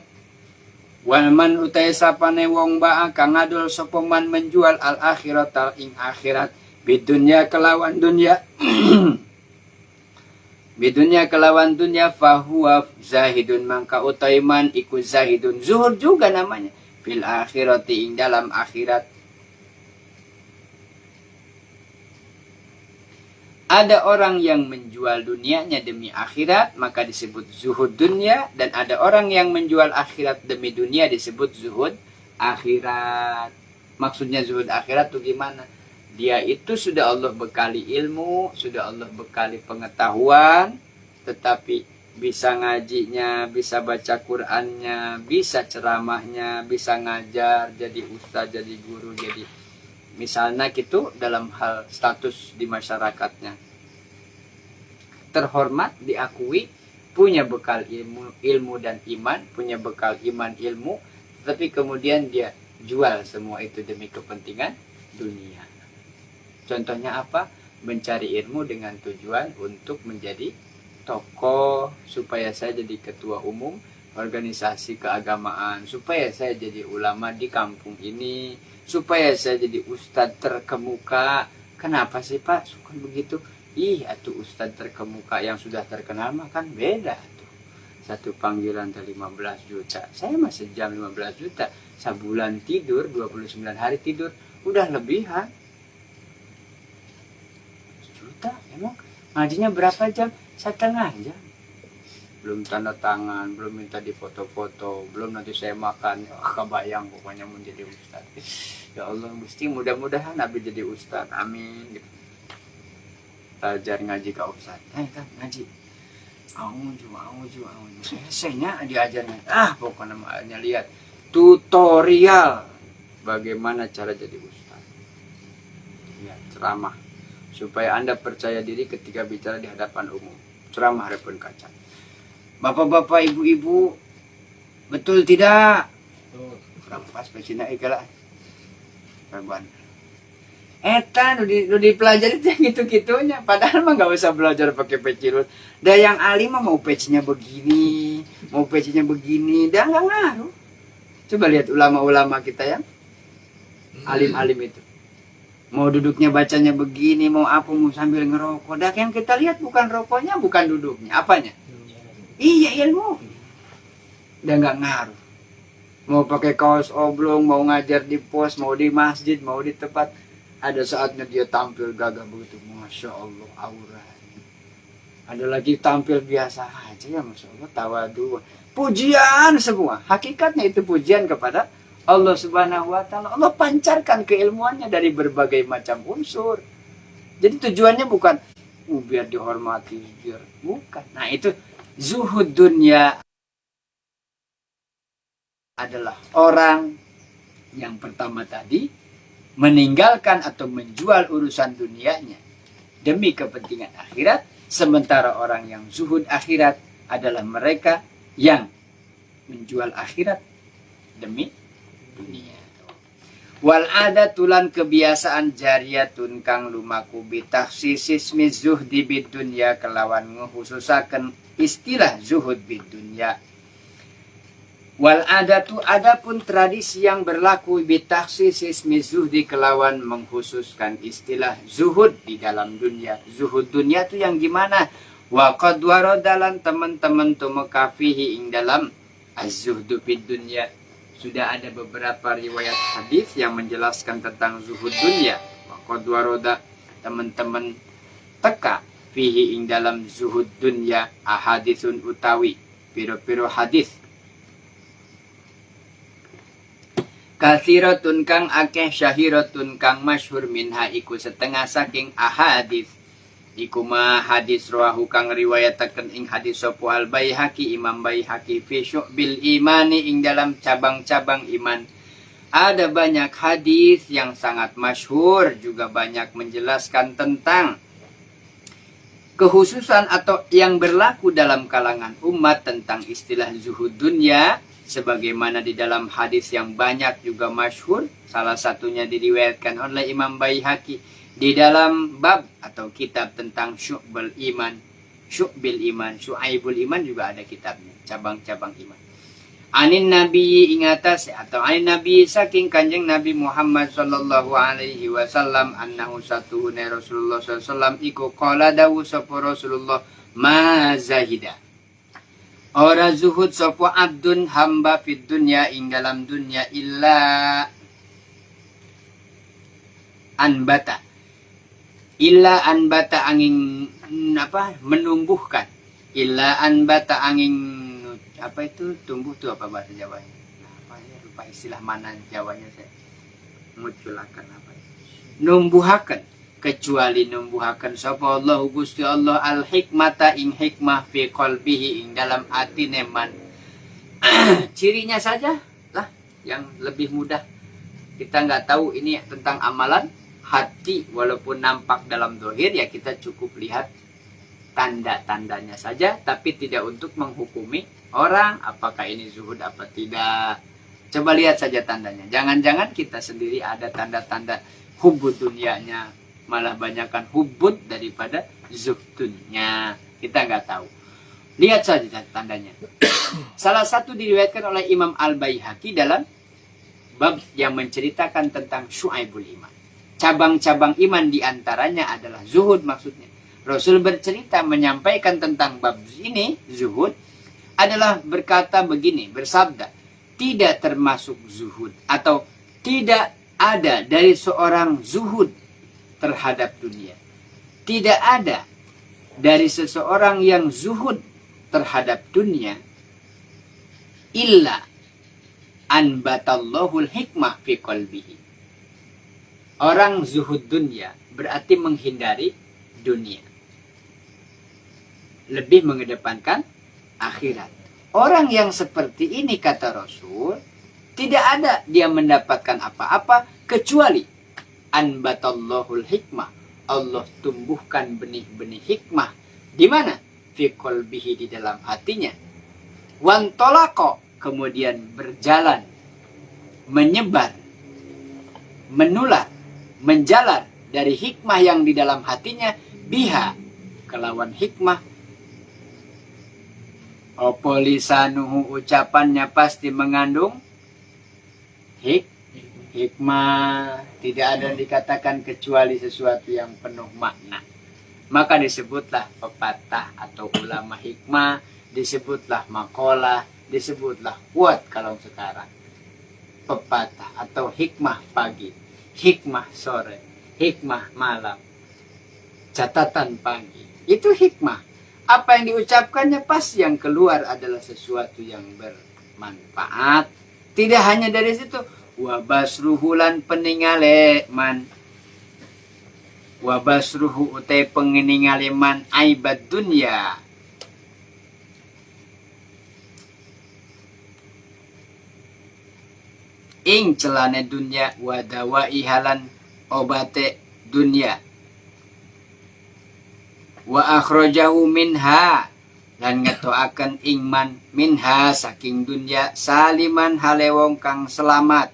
A: Waman utawi sapane wong ba'a kang ngadol sopoman menjual al akhirata ing akhirat bidunya kelawan dunya. Bidunya kelawan dunya fahuwa zahidun, mangka utaiman iku zahidun, zuhud juga namanya, fil akhirati ing dalam akhirat. Ada orang yang menjual dunianya demi akhirat, maka disebut zuhud dunia, dan ada orang yang menjual akhirat demi dunia disebut zuhud akhirat. Maksudnya zuhud akhirat itu gimana? Dia itu sudah Allah bekali ilmu, sudah Allah bekali pengetahuan, tetapi bisa ngajinya, bisa baca Qur'annya, bisa ceramahnya, bisa ngajar, jadi ustaz, jadi guru, jadi misalnya gitu dalam hal status di masyarakatnya. Terhormat, diakui, punya bekal ilmu dan iman, punya bekal iman ilmu, tapi kemudian dia jual semua itu demi kepentingan dunia. Contohnya apa? Mencari ilmu dengan tujuan untuk menjadi tokoh, supaya saya jadi ketua umum organisasi keagamaan, supaya saya jadi ulama di kampung ini, supaya saya jadi ustadz terkemuka. Kenapa sih Pak suka begitu? Ih, atuh ustadz terkemuka yang sudah terkenal mah kan beda tuh. Satu panggilan 15 juta. Saya mah sejam 15 juta. Sebulan tidur, 29 hari tidur, udah lebihan. Emang ngajinya berapa jam? Setengah jam. Belum tanda tangan, belum minta difoto-foto, belum nanti saya makan. Kebayang pokoknya menjadi ustaz. Ya Allah, mesti mudah-mudahan Nabi jadi ustaz. Amin. Belajar ngaji ke ustaz. Kan ngaji. Auju. Selesainya diajarnya. Pokoknya makanya lihat tutorial bagaimana cara jadi ustaz. Ya, ceramah. Supaya Anda percaya diri ketika bicara di hadapan umum. Ceramah hadapan kaca. Bapak-bapak, ibu-ibu, betul tidak? Kurang pas pecina ikala. Perban. Eta nu dipelajari teh gitu-gitunya. Padahal mah enggak usah belajar pakai pecirut. Da yang alim mah mau pecinya begini, mau pecinya begini, dah enggak ngaruh. Coba lihat ulama-ulama kita yang alim-alim itu. Mau duduknya bacanya begini, mau apa, mau sambil ngerokok. Dah yang kita lihat bukan rokoknya, bukan duduknya. Apanya? Iya, ilmu. Udah nggak ngaruh. Mau pakai kaos oblong, mau ngajar di pos, mau di masjid, mau di tempat. Ada saatnya dia tampil gagah begitu. Masya Allah, aura. Ada lagi tampil biasa aja ya, Masya Allah, tawadu. Pujian semua. Hakikatnya itu pujian kepada Allah Subhanahu wa taala. Allah pancarkan keilmuannya dari berbagai macam unsur. Jadi tujuannya bukan biar dihormati, biar bukan. Nah, itu zuhud dunia adalah orang yang pertama tadi meninggalkan atau menjual urusan dunianya demi kepentingan akhirat, sementara orang yang zuhud akhirat adalah mereka yang menjual akhirat demi dunia. Wal adatulan kebiasaan jariyatun kang lumaku bitakhsisis mizuhdi bid dunya kelawan ngekhususaken istilah zuhud bid dunya. Wal adatu adapun tradisi yang berlaku bitakhsisis mizuhdi kelawan mengkhususkan istilah zuhud di dalam dunia. Zuhud dunia itu yang gimana? Wa qad waradalan teman-teman tumekafihi ing dalam az-zuhdu bid dunya. Sudah ada beberapa riwayat hadis yang menjelaskan tentang zuhud dunia. Qad warada teman-teman teka fihi ing dalam zuhud dunia ahaditsun utawi piro-piro hadis. Kathiratun kang akeh syahiratun kang masyhur minha iku setengah saking ahadis Iku mah hadis rawahu kang riwayataken ing hadis sapa Al Baihaqi Imam Baihaqi fi syu'bil imani ing dalam cabang-cabang iman. Ada banyak hadis yang sangat masyhur juga banyak menjelaskan tentang kekhususan atau yang berlaku dalam kalangan umat tentang istilah zuhud dunia, sebagaimana di dalam hadis yang banyak juga masyhur. Salah satunya diriwayatkan oleh Imam Baihaqi di dalam bab atau kitab tentang syu'bil iman, syu'aibul iman juga ada kitabnya, cabang-cabang iman. Anin Nabi ingatas atau anin Nabi saking kanjeng Nabi Muhammad sallallahu alaihi wasallam annahu satuhune Rasulullah sallallahu alaihi wasallam iku qala dawu sapa Rasulullah ma zahida. Ora zuhud sapa abdun hamba fid dunya ing dalam dunya illa anbata angin menumbuhkan, illa anbata angin apa itu tumbuh tuh apa bahasa Jawanya, apa ya, lupa istilah mana Jawanya saya munculakan apa ya, numbuhakan, kecuali numbuhakan sapa Allah Gusti Allah al hikmata ing hikmah fi qalbihi ing dalam hati neman. Cirinya saja lah yang lebih mudah, kita nggak tahu ini tentang amalan hati, walaupun nampak dalam zahir ya kita cukup lihat tanda-tandanya saja, tapi tidak untuk menghukumi orang apakah ini zuhud apa tidak. Coba lihat saja tandanya, jangan-jangan kita sendiri ada tanda-tanda hubud dunianya, malah banyakkan hubud daripada zuhdunnya, kita nggak tahu. Lihat saja tandanya. Salah satu diriwayatkan oleh Imam Al Baihaqi dalam bab yang menceritakan tentang syu'aibul iman, cabang-cabang iman diantaranya adalah zuhud maksudnya. Rasul bercerita menyampaikan tentang bab ini, zuhud, adalah berkata begini, bersabda, tidak termasuk zuhud atau tidak ada dari seorang zuhud terhadap dunia. Tidak ada dari seseorang yang zuhud terhadap dunia illa anbatallahul hikmah fi qalbihi. Orang zuhud dunia berarti menghindari dunia, lebih mengedepankan akhirat. Orang yang seperti ini kata Rasul, tidak ada dia mendapatkan apa-apa kecuali anbatallahul hikmah. Allah tumbuhkan benih-benih hikmah di mana? Fi qalbihi, di dalam hatinya. Wantolako, kemudian berjalan, menyebar, menular, menjalar dari hikmah yang di dalam hatinya, biha, kelawan hikmah. Opo lisanuhu, ucapannya pasti mengandung hikmah. Tidak ada yang dikatakan kecuali sesuatu yang penuh makna. Maka disebutlah pepatah atau ulama hikmah, disebutlah makalah, disebutlah quote kalau sekarang. Pepatah atau hikmah pagi, hikmah sore, hikmah malam, catatan pagi. Itu hikmah. Apa yang diucapkannya pasti yang keluar adalah sesuatu yang bermanfaat. Tidak hanya dari situ. Wabasruhulan peningale man. Wabasruhu utai pengeningale man aibad dunya. Ing celane dunya wadawa ihalan obate dunya. Wa akhrajahu minha, lan ngetoaken ingman minha saking dunya saliman halewong kang selamat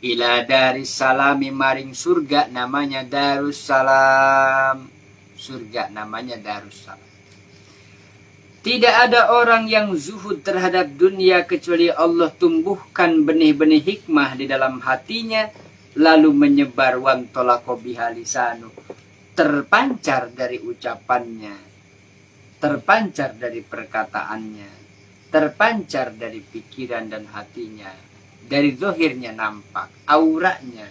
A: ila darissalami maring surga namanya Darussalam. Surga namanya Darussalam. Tidak ada orang yang zuhud terhadap dunia kecuali Allah tumbuhkan benih-benih hikmah di dalam hatinya, lalu menyebar wantolako biha lisanu, terpancar dari ucapannya, terpancar dari perkataannya, terpancar dari pikiran dan hatinya, dari zahirnya nampak, auranya,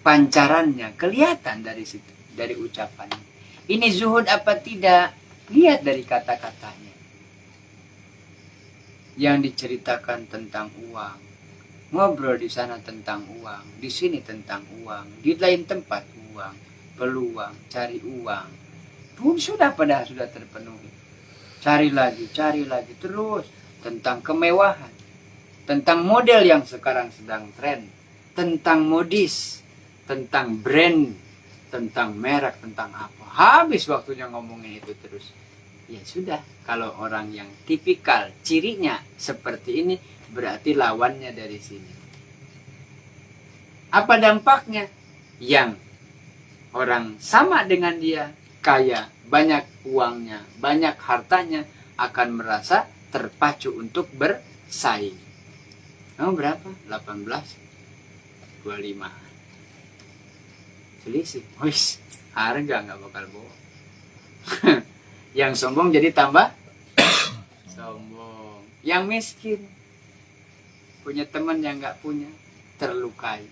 A: pancarannya kelihatan dari situ, dari ucapannya. Ini zuhud apa tidak? Lihat dari kata-katanya. Yang diceritakan tentang uang, ngobrol di sana tentang uang, di sini tentang uang, di lain tempat uang, peluang, cari uang, Sudah, padahal sudah terpenuhi. Cari lagi terus tentang kemewahan, tentang model yang sekarang sedang tren, tentang modis, tentang brand, tentang merek, tentang apa. Habis waktunya ngomongin itu terus. Ya sudah, kalau orang yang tipikal cirinya seperti ini, berarti lawannya dari sini. Apa dampaknya? Yang orang sama dengan dia, kaya, banyak uangnya, banyak hartanya, akan merasa terpacu untuk bersaing. Kamu berapa? 18, 25. Selisih. Wis, harga nggak bakal bohong. Yang sombong jadi tambah sombong. Yang miskin punya teman yang nggak punya, terlukai.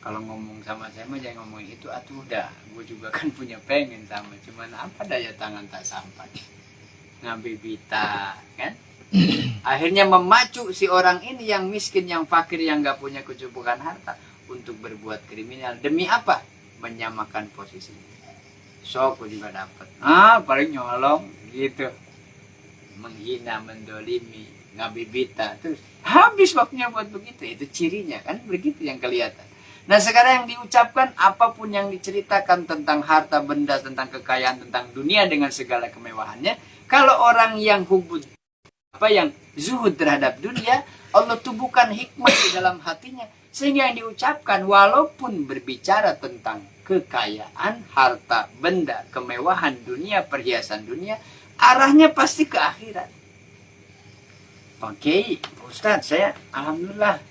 A: Kalau ngomong sama saya mah jangan ngomongin itu, atuh udah, gue juga kan punya pengen sama, cuman apa daya tangan tak sampai, ngambil bita, kan? Akhirnya memacu si orang ini yang miskin, yang fakir, yang nggak punya kecukupan harta untuk berbuat kriminal. Demi apa? Menyamakan posisinya. Sok gue juga dapat. Paling nyolong gitu, menghina, mendolimi, ngambil bita, terus habis waktunya buat begitu. Itu cirinya kan, begitu yang kelihatan. Nah sekarang yang diucapkan, apapun yang diceritakan tentang harta benda, tentang kekayaan, tentang dunia dengan segala kemewahannya, kalau orang yang hubud, yang zuhud terhadap dunia, Allah tubuhkan hikmah di dalam hatinya, sehingga yang diucapkan walaupun berbicara tentang kekayaan, harta benda, kemewahan dunia, perhiasan dunia, arahnya pasti ke akhirat. Oke, Ustadz, saya alhamdulillah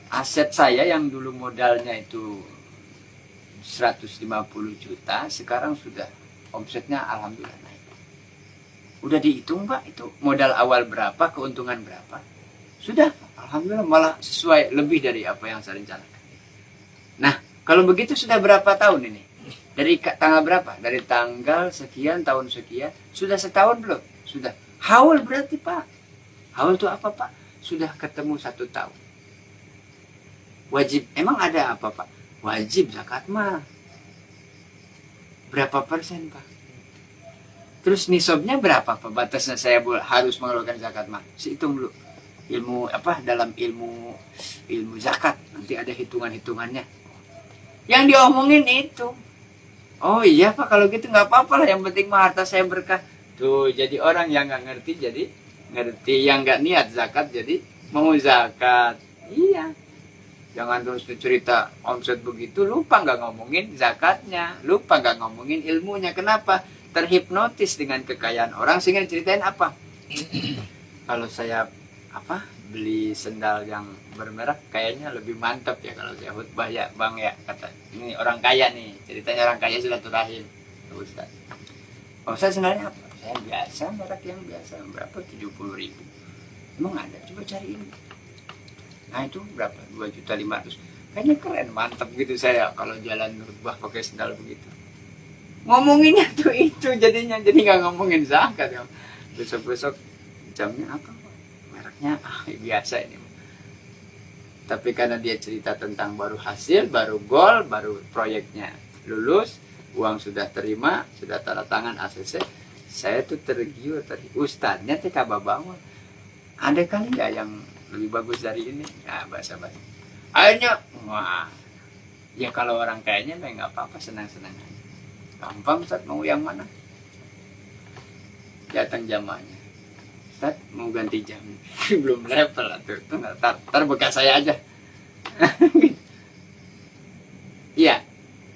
A: aset saya yang dulu modalnya itu 150 juta, sekarang sudah omsetnya alhamdulillah naik. Udah dihitung Pak, itu modal awal berapa, keuntungan berapa? Sudah, alhamdulillah malah sesuai, lebih dari apa yang saya rencanakan. Nah, kalau begitu sudah berapa tahun ini? Dari tanggal berapa? Dari tanggal sekian, tahun sekian. Sudah setahun belum? Sudah. Haul berarti Pak. Haul itu apa Pak? Sudah ketemu 1 tahun. Wajib, emang ada apa Pak? Wajib zakat mah. Berapa persen Pak? Terus nisabnya berapa Pak? Batasnya saya harus mengeluarkan zakat mah. Hitung dulu. Ilmu apa? Dalam ilmu zakat nanti ada hitungan-hitungannya. Yang diomongin itu. Oh iya Pak, kalau gitu nggak apa-apa lah. Yang penting mah harta saya berkah. Tuh, jadi orang yang nggak ngerti jadi ngerti, yang nggak niat zakat jadi mau zakat. Iya. Jangan terus cerita omset begitu, lupa nggak ngomongin zakatnya, lupa nggak ngomongin ilmunya. Kenapa? Terhipnotis dengan kekayaan orang sehingga ceritain apa? Kalau saya beli sendal yang bermerek kayaknya lebih mantap ya kalau saya khutbah ya Bang ya, kata ini orang kaya nih, ceritanya orang kaya silaturahim. Ustaz, Ustaz sendalnya apa? Saya biasa, merek yang biasa, berapa? 70.000. Emang ada? Coba cari ini. Nah itu berapa? 2.500.000. Kayaknya keren, mantap gitu saya kalau jalan khutbah pakai sendal begitu. Ngomonginnya tuh itu jadinya, jadi nggak ngomongin zakat ya. Besok-besok jamnya apa? Mereknya biasa ini. Tapi karena dia cerita tentang baru hasil, baru gol, baru proyeknya lulus, uang sudah terima, sudah tanda tangan ACC, saya tuh tergiur tadi. Ustadznya teh kababawa. Ada kali nggak yang lebih bagus dari ini? Nah, bahasa-bahasa. Akhirnya, wah, ya kalau orang kayaknya nggak apa-apa, senang-senang aja. Gampang, Ustaz, mau yang mana? Datang jamaahnya. Ustaz, mau ganti jam. Belum level tuh. Itu ntar bekas saya aja. Iya,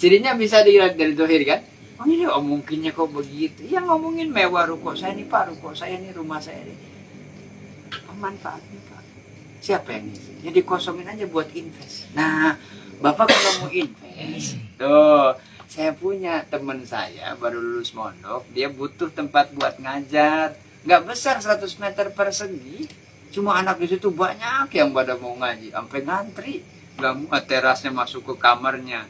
A: cirinya bisa dilihat dari dohir kan? Oh ini mungkinnya kok begitu. Ya ngomongin mewah ruko saya nih Pak, ruko saya nih, rumah saya nih. Manfaatnya Pak. Siapa yang ngisi? Ya dikosongin aja buat invest. Nah, Bapak kalau mau invest, tuh, saya punya teman saya baru lulus mondok, dia butuh tempat buat ngajar. Nggak besar, 100 meter persegi. Cuma anak di situ banyak yang pada mau ngaji, sampai ngantri. Nggak muat terasnya masuk ke kamarnya.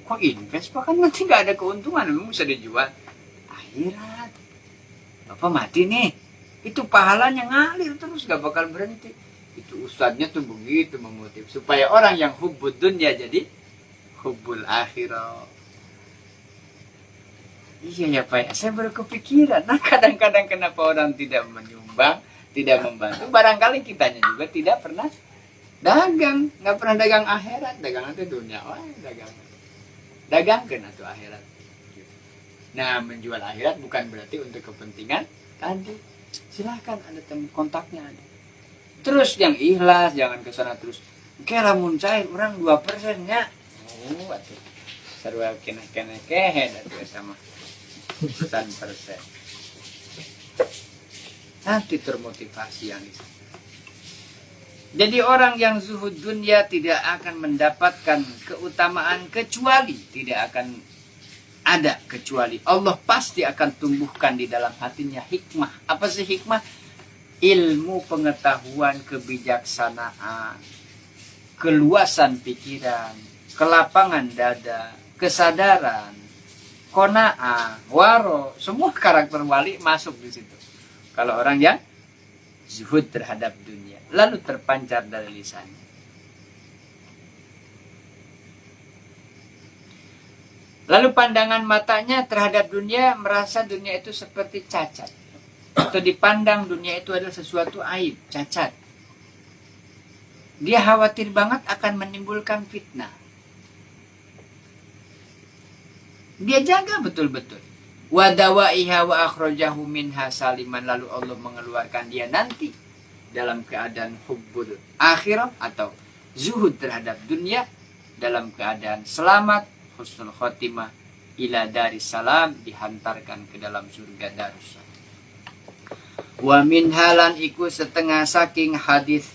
A: Kok invest Pak? Kan nanti nggak ada keuntungan, memang bisa dijual. Akhirat. Bapak mati nih. Itu pahalanya ngalir terus, gak bakal berhenti. Itu ustadznya tuh begitu memotiv supaya orang yang hubbud dunya jadi hubbul akhirah. Iya ya Pak ya, saya baru kepikiran. Nah kadang-kadang kenapa orang tidak menyumbang, tidak membantu. Barangkali kitanya juga tidak pernah dagang. Nggak pernah dagang akhirat. Dagang itu dunia. Wah dagang. Dagangkan atau akhirat. Nah menjual akhirat bukan berarti untuk kepentingan tadi. Silahkan ada teman kontaknya ada. Terus yang ikhlas, jangan kesana terus. Oke lamun cair, orang 2% nya. Oh, atuh. Sarua kena-kena kehe atuh sama 100%. Nanti termotivasi yang itu. Jadi orang yang zuhud dunia tidak akan mendapatkan keutamaan kecuali tidak akan ada kecuali Allah pasti akan tumbuhkan di dalam hatinya hikmah. Apa sih hikmah? Ilmu, pengetahuan, kebijaksanaan, keluasan pikiran, kelapangan dada, kesadaran, qanaah, waro, semua karakter wali masuk di situ. Kalau orang yang zuhud terhadap dunia, lalu terpancar dari lisannya. Lalu pandangan matanya terhadap dunia merasa dunia itu seperti cacat. Atau dipandang dunia itu adalah sesuatu aib, cacat. Dia khawatir banget akan menimbulkan fitnah. Dia jaga betul-betul. Wa dawaiha wa akhrajahu minha saliman, lalu Allah mengeluarkan dia nanti dalam keadaan hubbul akhirah atau zuhud terhadap dunia dalam keadaan selamat, husnul khotimah, ila darissalam, dihantarkan ke dalam surga darussalam. Wa min halan iku setengah saking hadis,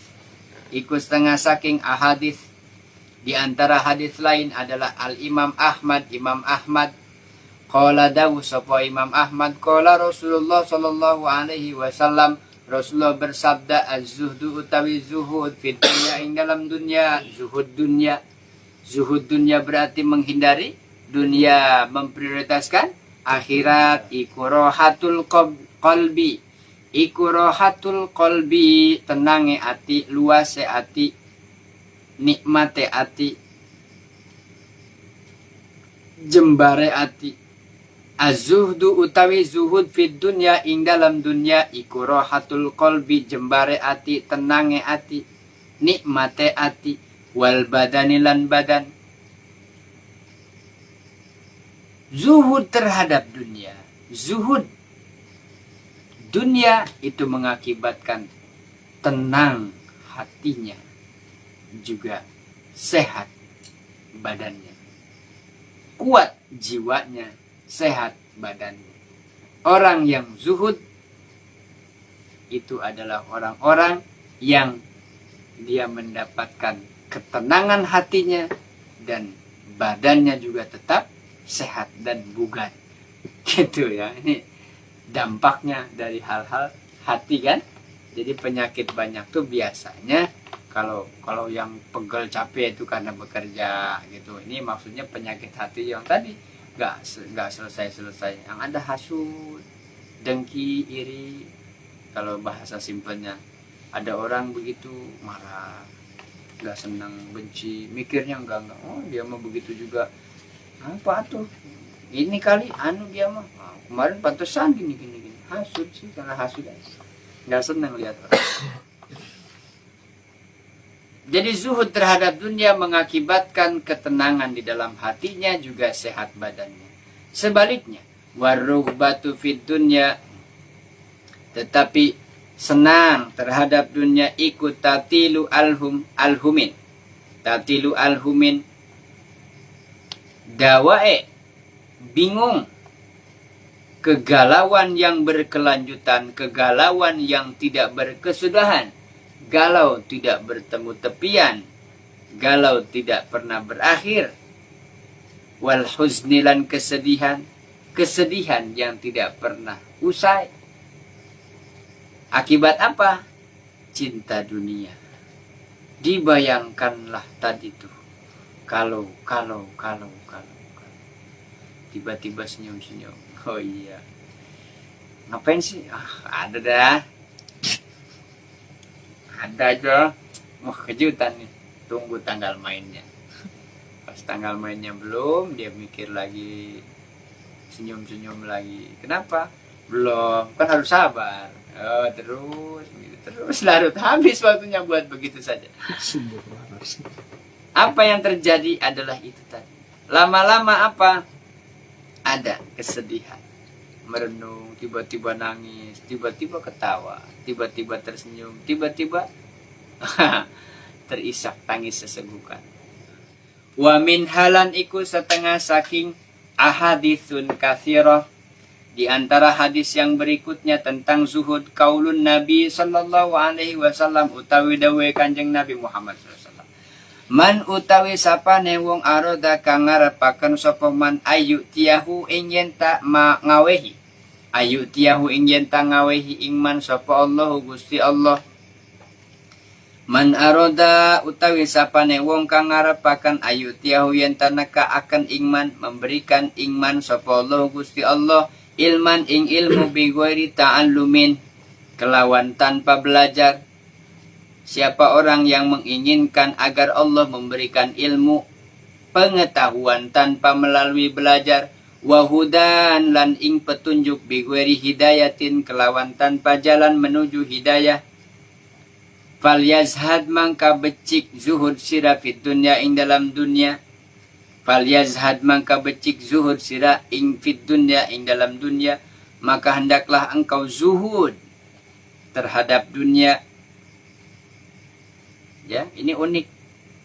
A: iku setengah saking ahadis. Di antara hadis lain adalah Al-Imam Ahmad, Imam Ahmad qala dawu sapa Imam Ahmad, qala Rasulullah sallallahu alaihi wasallam, Rasulullah bersabda, az-zuhdu utawi zuhud fit dunya, ing dalam dunia, zuhud dunia. Zuhud dunia berarti menghindari dunia, memprioritaskan akhirat. Iku rohatul qalbi, iku rohatul qalbi, tenange ati, luase ati, nikmate ati, jembare ati. Az-zuhdu utawi zuhud fid dunya, ing dalam dunia, iku rohatul qalbi, jembare ati, tenange ati, nikmate ati, wal badani lan badan. Zuhud terhadap dunia, zuhud dunia itu mengakibatkan tenang hatinya, juga sehat badannya, kuat jiwanya, sehat badannya. Orang yang zuhud itu adalah orang-orang yang dia mendapatkan ketenangan hatinya dan badannya juga tetap sehat dan bugar. Gitu ya. Ini dampaknya dari hal-hal hati kan. Jadi penyakit banyak tuh biasanya kalau yang pegel capek itu karena bekerja gitu. Ini maksudnya penyakit hati yang tadi nggak selesai. Yang ada hasud, dengki, iri. Kalau bahasa simpelnya, ada orang begitu marah, nggak senang, benci, mikirnya enggak. Oh dia mah begitu juga. Apa tuh? Ini kali dia mah. Kemarin pantesan gini. Hasud sih, karena hasud aja. Nggak senang lihat orang. Jadi zuhud terhadap dunia mengakibatkan ketenangan di dalam hatinya, juga sehat badannya. Sebaliknya, warughbatu fid dunya, tetapi senang terhadap dunia, ikut tatilu alhumin. Tatilu alhumin, gawae, bingung, kegalauan yang berkelanjutan, kegalauan yang tidak berkesudahan, galau tidak bertemu tepian, galau tidak pernah berakhir, wal huznilan, kesedihan yang tidak pernah usai. Akibat apa? Cinta dunia. Dibayangkanlah tadi tuh, kalau tiba-tiba senyum-senyum. Oh iya, ngapain sih? Ada dah. Ada aja. Wah, kejutan nih. Tunggu tanggal mainnya. Pas tanggal mainnya belum, dia mikir lagi senyum-senyum lagi. Kenapa? Belum, kan harus sabar. Oh, terus larut, habis waktunya buat begitu saja. Apa yang terjadi adalah itu tadi. Lama-lama apa? Ada kesedihan, merenung, tiba-tiba nangis, tiba-tiba ketawa, tiba-tiba tersenyum, tiba-tiba terisak tangis sesegukan. Wa min halan iku setengah saking ahadithun kathirah. Di antara hadis yang berikutnya tentang zuhud, kaulun Nabi sallallahu alaihi wasallam utawi dawe Kanjeng Nabi Muhammad sallallahu alaihi wasallam. Man utawi sapane wong aroda kang ngarepaken sapa man ayu tiyahu ing yen ta ngawehi. Ayu tiyahu ing yen ta ngawehi ing man sapa Allah Gusti Allah. Man aroda utawi sapane wong kang ngarepaken ayu tiyahu yen ta neka akan ingman memberikan ingman sapa Allah Gusti Allah. Ilman ing ilmu bighairi ta'allumin, kelawan tanpa belajar. Siapa orang yang menginginkan agar Allah memberikan ilmu pengetahuan tanpa melalui belajar, wahudan lan ing petunjuk bighairi hidayatin, kelawan tanpa jalan menuju hidayah, fal yazhad mangka becik zuhud sira fid dunya ing dalam dunia. Fal yazhad maka becik zuhud sira ing fid dunya ing dalam dunia, maka hendaklah engkau zuhud terhadap dunia. Ya, ini unik.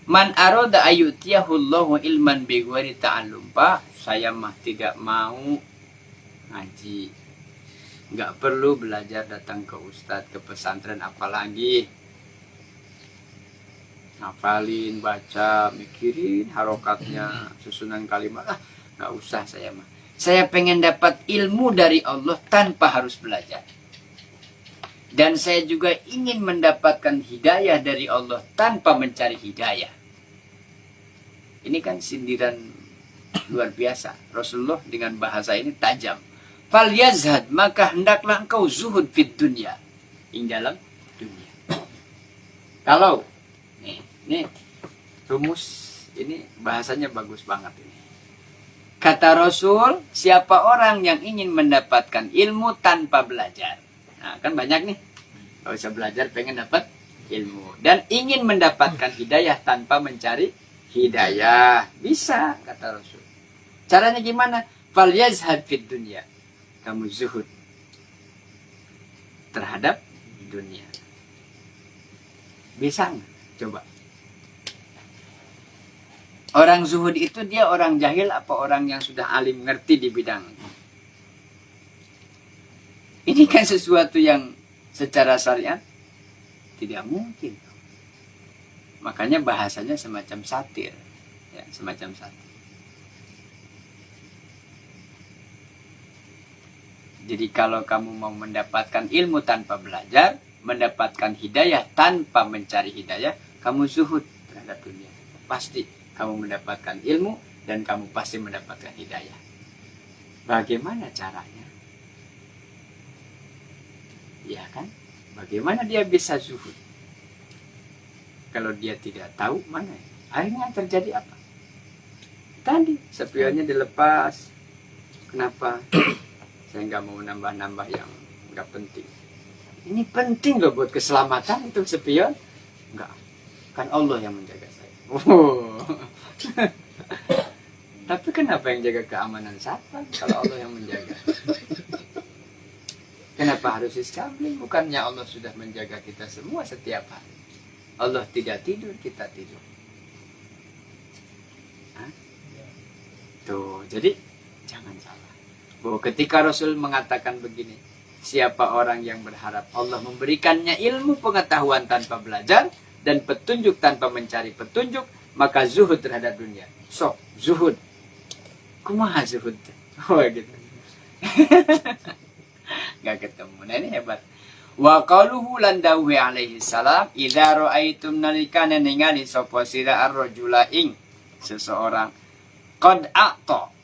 A: Man arada ayutiyahullahu ilman bighairi ta'allum. Pak, saya mah tidak mau ngaji. Enggak perlu belajar datang ke ustadz, ke pesantren, apalagi ngafalin, baca, mikirin harokatnya, susunan kalimat. Nggak usah saya mah. Saya pengen dapat ilmu dari Allah tanpa harus belajar. Dan saya juga ingin mendapatkan hidayah dari Allah tanpa mencari hidayah. Ini kan sindiran luar biasa. Rasulullah dengan bahasa ini tajam. Fal yazhad, maka hendaklah engkau zuhud fid dunya, ing dalam dunia. Kalau ini rumus, ini bahasanya bagus banget ini. Kata Rasul, siapa orang yang ingin mendapatkan ilmu tanpa belajar. Nah, kan banyak nih. Kalau bisa belajar, pengen dapat ilmu. Dan ingin mendapatkan hidayah tanpa mencari hidayah. Bisa, kata Rasul. Caranya gimana? Fal yazhad fid dunya. Kamu zuhud terhadap dunia. Bisa nggak? Coba. Orang zuhud itu dia orang jahil apa orang yang sudah alim ngerti di bidang. Ini kan sesuatu yang secara syariat tidak mungkin. Makanya bahasanya semacam satir. Ya, semacam satir. Jadi kalau kamu mau mendapatkan ilmu tanpa belajar, mendapatkan hidayah tanpa mencari hidayah, kamu zuhud terhadap dunia. Pasti kamu mendapatkan ilmu dan kamu pasti mendapatkan hidayah. Bagaimana caranya? Ya kan? Bagaimana dia bisa zuhud? Kalau dia tidak tahu mana? Akhirnya yang terjadi apa? Tadi spionnya dilepas. Kenapa? Saya nggak mau nambah-nambah yang nggak penting. Ini penting loh buat keselamatan itu spion. Enggak. Kan Allah yang menjaga saya. Oh. Tapi kenapa yang jaga keamanan satpam kalau Allah yang menjaga? Kenapa harus iskabling? Bukannya Allah sudah menjaga kita semua setiap hari. Allah tidak tidur, kita tidur. Hah? Tuh, jadi jangan salah. Bahwa ketika Rasul mengatakan begini, siapa orang yang berharap Allah memberikannya ilmu pengetahuan tanpa belajar dan petunjuk tanpa mencari petunjuk, maka zuhud terhadap dunia. Sok, zuhud. Kumaha zuhud? Oh gitu. Gak ketemu. Nah ini hebat. Wa qaluhu lan dawuh alaihi salam, idza ra'aitum nalikana ningali sapa sira ar-rajula ing seseorang qad a'ta.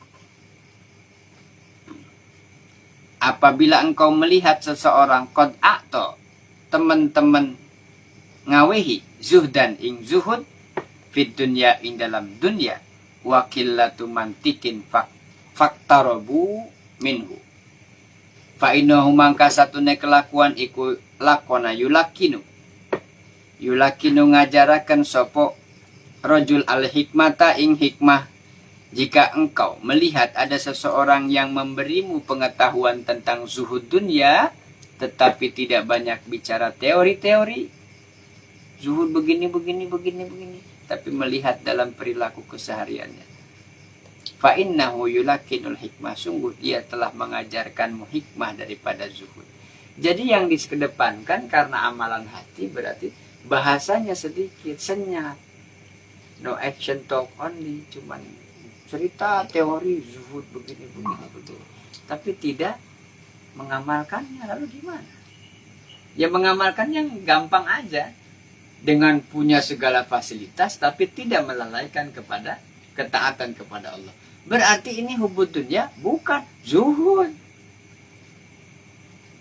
A: Apabila engkau melihat seseorang qad a'ta, teman-teman ngawehi zuhdan ing zuhud fid dunya ing dalam dunia, wa qillatu mantikin faktarobu minhu. Fa innahu mangka satune kelakuan iku lakona yulakinu ngajaraken sapa rajul al hikmata ing hikmah. Jika engkau melihat ada seseorang yang memberimu pengetahuan tentang zuhud dunia, tetapi tidak banyak bicara teori-teori, zuhud begini, tapi melihat dalam perilaku kesehariannya. Fa innahu yulakinul hikmah, sungguh dia telah mengajarkanmu hikmah daripada zuhud. Jadi yang dikedepankan karena amalan hati berarti bahasanya sedikit, senyap. No action talk only, cuman cerita teori zuhud begini. Tapi tidak mengamalkannya, lalu gimana? Ya mengamalkan yang gampang aja. Dengan punya segala fasilitas, tapi tidak melalaikan kepada ketaatan kepada Allah. Berarti ini hubud dunya, bukan zuhud.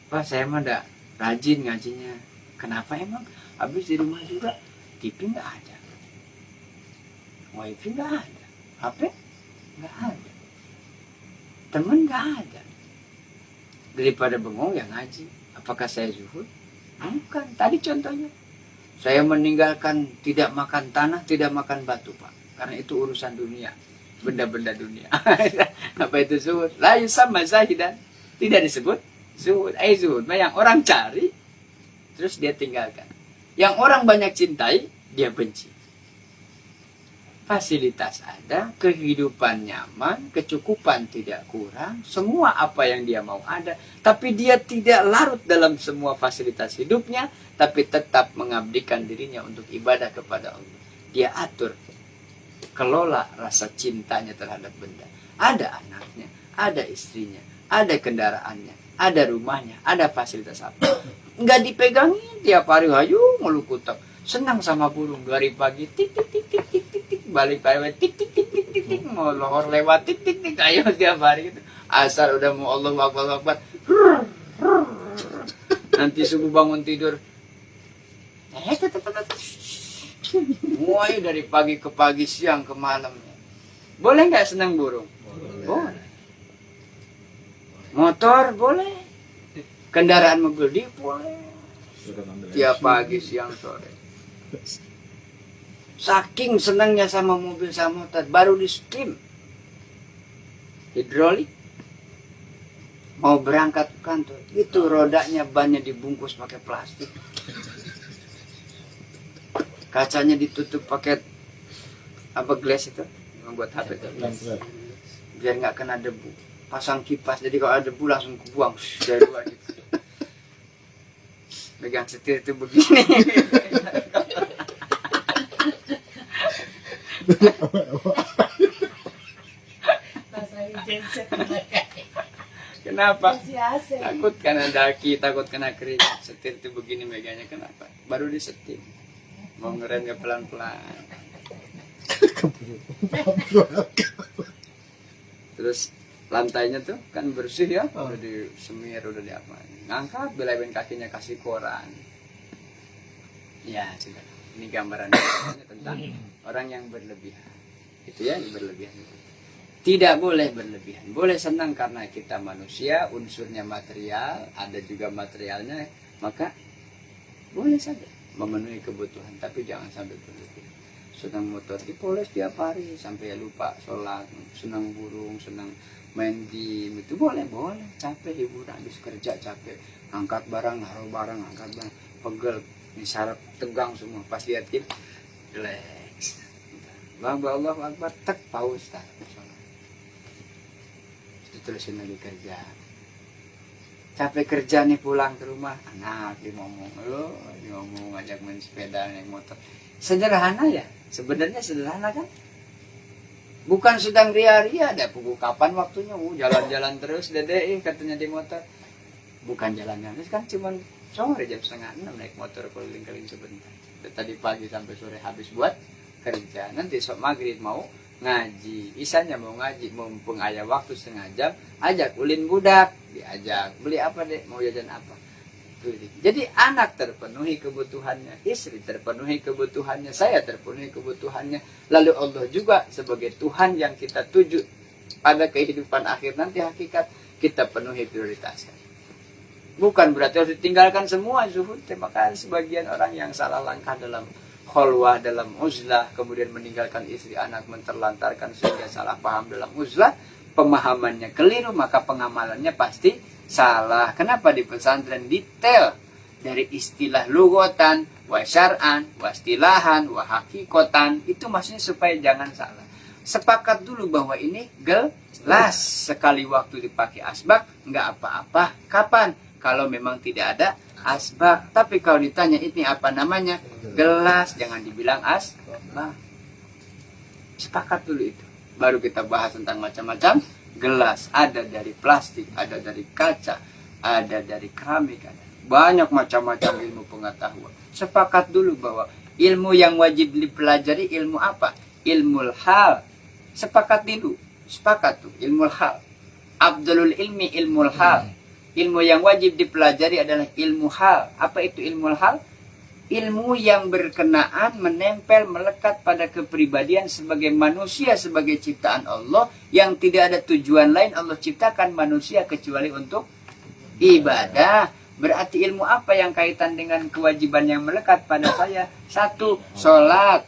A: Pak, saya mah enggak rajin ngajinya. Kenapa emang? Habis di rumah juga, TV nggak ada. Wifi nggak ada. HP nggak ada. Temen nggak ada. Daripada bengong ya ngaji. Apakah saya zuhud? Bukan. Tadi contohnya. Saya meninggalkan tidak makan tanah, tidak makan batu, Pak. Karena itu urusan dunia. Benda-benda dunia. Apa itu zuhud? La yusamma zahidan. Tidak disebut zuhud. Zuhud. Yang orang cari, terus dia tinggalkan. Yang orang banyak cintai, dia benci. Fasilitas ada, kehidupan nyaman, kecukupan tidak kurang, semua apa yang dia mau ada, tapi dia tidak larut dalam semua fasilitas hidupnya, tapi tetap mengabdikan dirinya untuk ibadah kepada Allah. Dia atur, kelola rasa cintanya terhadap benda. Ada anaknya, ada istrinya, ada kendaraannya, ada rumahnya, ada fasilitas apa. Nggak dipegangin tiap hari, hayu melukutak. Senang sama burung dari pagi, tik tik tik tik tik tik tik, balik lewat tik tik tik tik tik tik, mau lohor lewat tik tik tik, ayo tiap hari gitu. Asal udah mau Allahu Akbar, nanti subuh bangun tidur, mulai dari pagi ke pagi, siang ke malam. Boleh nggak senang burung? Boleh. Motor boleh, kendaraan mobil boleh. Tiap pagi, siang, sore. Saking senangnya sama mobil sama motor, baru di skim hidrolik, mau berangkat ke kantor, itu rodanya bannya dibungkus pakai plastik, kacanya ditutup pakai apa, glass itu membuat HP itu, biar nggak kena debu. Pasang kipas, jadi kalau ada debu langsung kebuang dari luar gitu. Pegang setir itu begini. Kenapa? Takut kena daki, takut kena keringat. Setir itu begini megangnya, kenapa? Baru disetir. Mau ngeremnya pelan-pelan. Terus lantainya tuh kan bersih ya, udah disemir, udah diapa. Ngangkat, belain kakinya kasih koran. Ya, sudah. Ini gambarannya tentang orang yang berlebihan. Itu ya, berlebihan itu. Tidak boleh berlebihan. Boleh senang karena kita manusia, unsurnya material, ada juga materialnya, maka boleh saja memenuhi kebutuhan, tapi jangan sampai berlebihan. Senang motor dipoles tiap hari sampai lupa sholat, senang burung, senang main game, itu boleh, capek hiburan, habis kerja capek, angkat barang, naruh barang, angkat barang, pegel, ini saraf tegang semua, pas lihat game, relax, Allah Akbar, tek, pause, itu terusin lagi kerja, capek kerja nih, pulang ke rumah, anak dia ngomong, ngajak main sepeda, naik motor, sederhana ya, sebenarnya sederhana kan? Bukan sedang ria-ria, ada pukul kapan waktunya, jalan-jalan terus, dede, katanya di motor. Bukan jalan-jalan, kan cuma sore jam 5:30 naik motor keliling-keliling sebentar. Tadi pagi sampai sore habis buat kerja. Nanti sok maghrib mau ngaji, isanya mau ngaji, mumpung ayah waktu setengah jam, ajak ulin budak, diajak, beli apa deh, mau jajan apa. Jadi anak terpenuhi kebutuhannya, istri terpenuhi kebutuhannya, saya terpenuhi kebutuhannya. Lalu Allah juga sebagai Tuhan yang kita tuju pada kehidupan akhir nanti, hakikat kita penuhi prioritaskan. Bukan berarti harus ditinggalkan semua zuhud. Maka sebagian orang yang salah langkah dalam kholwah, dalam uzlah, kemudian meninggalkan istri anak, menterlantarkan sehingga salah paham dalam uzlah, pemahamannya keliru, maka pengamalannya pasti salah. Kenapa di pesantren detail dari istilah lugotan, wa syar'an, wa istilahan, wa hakikotan, itu maksudnya supaya jangan salah. Sepakat dulu bahwa ini gelas, sekali waktu dipakai asbak nggak apa-apa. Kapan? Kalau memang tidak ada asbak. Tapi kalau ditanya ini apa namanya, gelas, jangan dibilang asbak. Sepakat dulu itu. Baru kita bahas tentang macam-macam gelas. Ada dari plastik, ada dari kaca, ada dari keramik, ada banyak macam-macam ilmu pengetahuan. Sepakat dulu bahwa ilmu yang wajib dipelajari ilmu apa? Ilmu hal. Sepakat dulu. Sepakat tuh, ilmu hal. Abdulul ilmi ilmu hal. Ilmu yang wajib dipelajari adalah ilmu hal. Apa itu ilmu hal? Ilmu yang berkenaan, menempel, melekat pada kepribadian sebagai manusia, sebagai ciptaan Allah, yang tidak ada tujuan lain Allah ciptakan manusia kecuali untuk ibadah. Berarti ilmu apa yang kaitan dengan kewajiban yang melekat pada saya? Satu, sholat.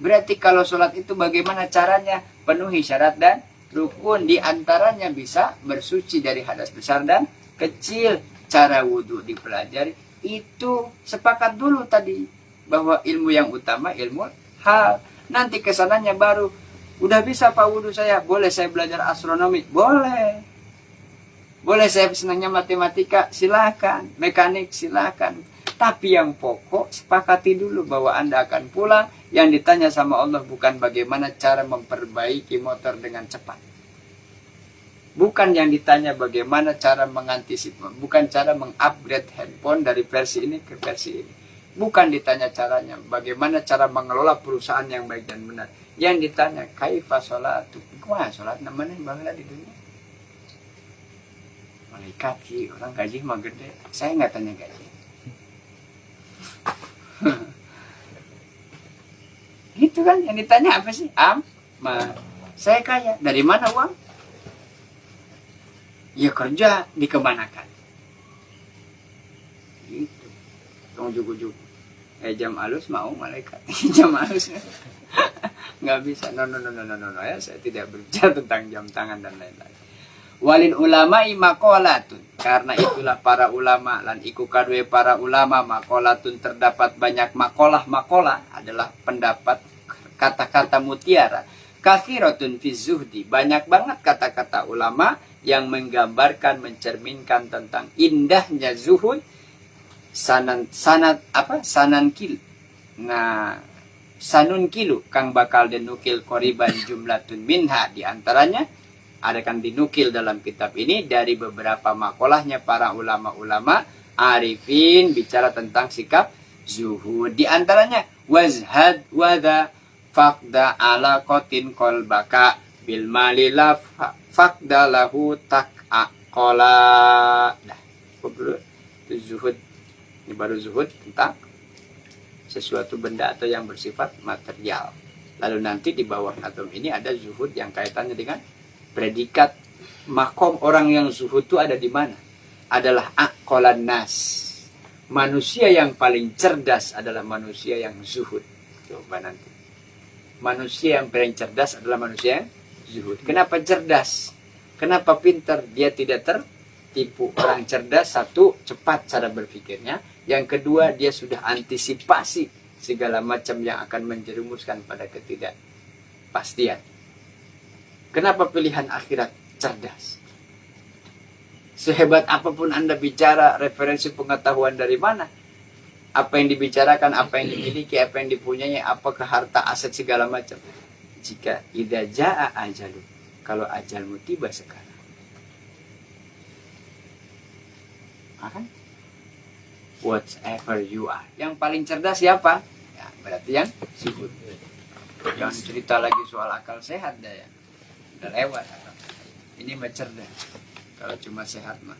A: Berarti kalau sholat itu bagaimana caranya? Penuhi syarat dan rukun. Di antaranya bisa bersuci dari hadas besar dan kecil. Cara wudhu dipelajari. Itu sepakat dulu tadi bahwa ilmu yang utama ilmu hal. Nanti kesananya baru, udah bisa Pak wudhu saya, boleh saya belajar astronomi, boleh. Boleh saya senangnya matematika, silakan. Mekanik, silakan. Tapi yang pokok sepakati dulu bahwa Anda akan pulang. Yang ditanya sama Allah bukan bagaimana cara memperbaiki motor dengan cepat. Bukan yang ditanya bagaimana cara mengantisipasi, bukan cara mengupgrade handphone dari versi ini ke versi ini. Bukan ditanya caranya, bagaimana cara mengelola perusahaan yang baik dan benar. Yang ditanya, kaifa sholatu. Wah, sholat namanya bangga di dunia. Malaikat sih, orang gaji mah gede. Saya nggak tanya gaji. Gitu kan, yang ditanya apa sih? Saya kaya. Dari mana uang? Ya kerja dikemanakan. Gitu. Tong jugu-jugu. Jam alus mau malaikat. Jam alus. Nggak bisa. No. Ya, saya tidak berbicara tentang jam tangan dan lain-lain. Walin ulama'i maqalatun. Karena itulah para ulama lan iku kadue para ulama maqalatun, terdapat banyak maqalah adalah pendapat, kata-kata mutiara. Kathiratun fi zuhdi, banyak banget kata-kata ulama yang menggambarkan, mencerminkan tentang indahnya zuhud. Sanun kilu kang bakal dinukil koriban jumlatun minha, di antaranya akan dinukil dalam kitab ini dari beberapa makolahnya para ulama-ulama arifin bicara tentang sikap zuhud. Di antaranya wazhad wada fakda ala kotin kolbaka bil malila fakda lahu tak'akola. Nah, itu zuhud. Ini baru zuhud tentang sesuatu benda atau yang bersifat material. Lalu nanti di bawah atom ini ada zuhud yang kaitannya dengan predikat. Makom orang yang zuhud itu ada di mana? Adalah aqolan nas. Manusia yang paling cerdas adalah manusia yang zuhud. Coba nanti. Manusia yang paling cerdas adalah manusia yang zuhud. Kenapa cerdas? Kenapa pintar? Dia tidak tertipu. Orang cerdas, satu, cepat cara berpikirnya. Yang kedua, dia sudah antisipasi segala macam yang akan menjerumuskan pada ketidakpastian. Kenapa pilihan akhirat? Cerdas. Sehebat apapun Anda bicara, referensi pengetahuan dari mana? Apa yang dibicarakan, apa yang dimiliki, apa yang dipunyai, apakah harta, aset, segala macam. Jika idza jaa ajalu, kalau ajalmu tiba sekarang. Akan? Whatever you are. Yang paling cerdas siapa? Ya, berarti yang zuhud. Jangan cerita lagi soal akal sehat dah ya. Udah lewat. Ini mah cerdas. Kalau cuma sehat mah.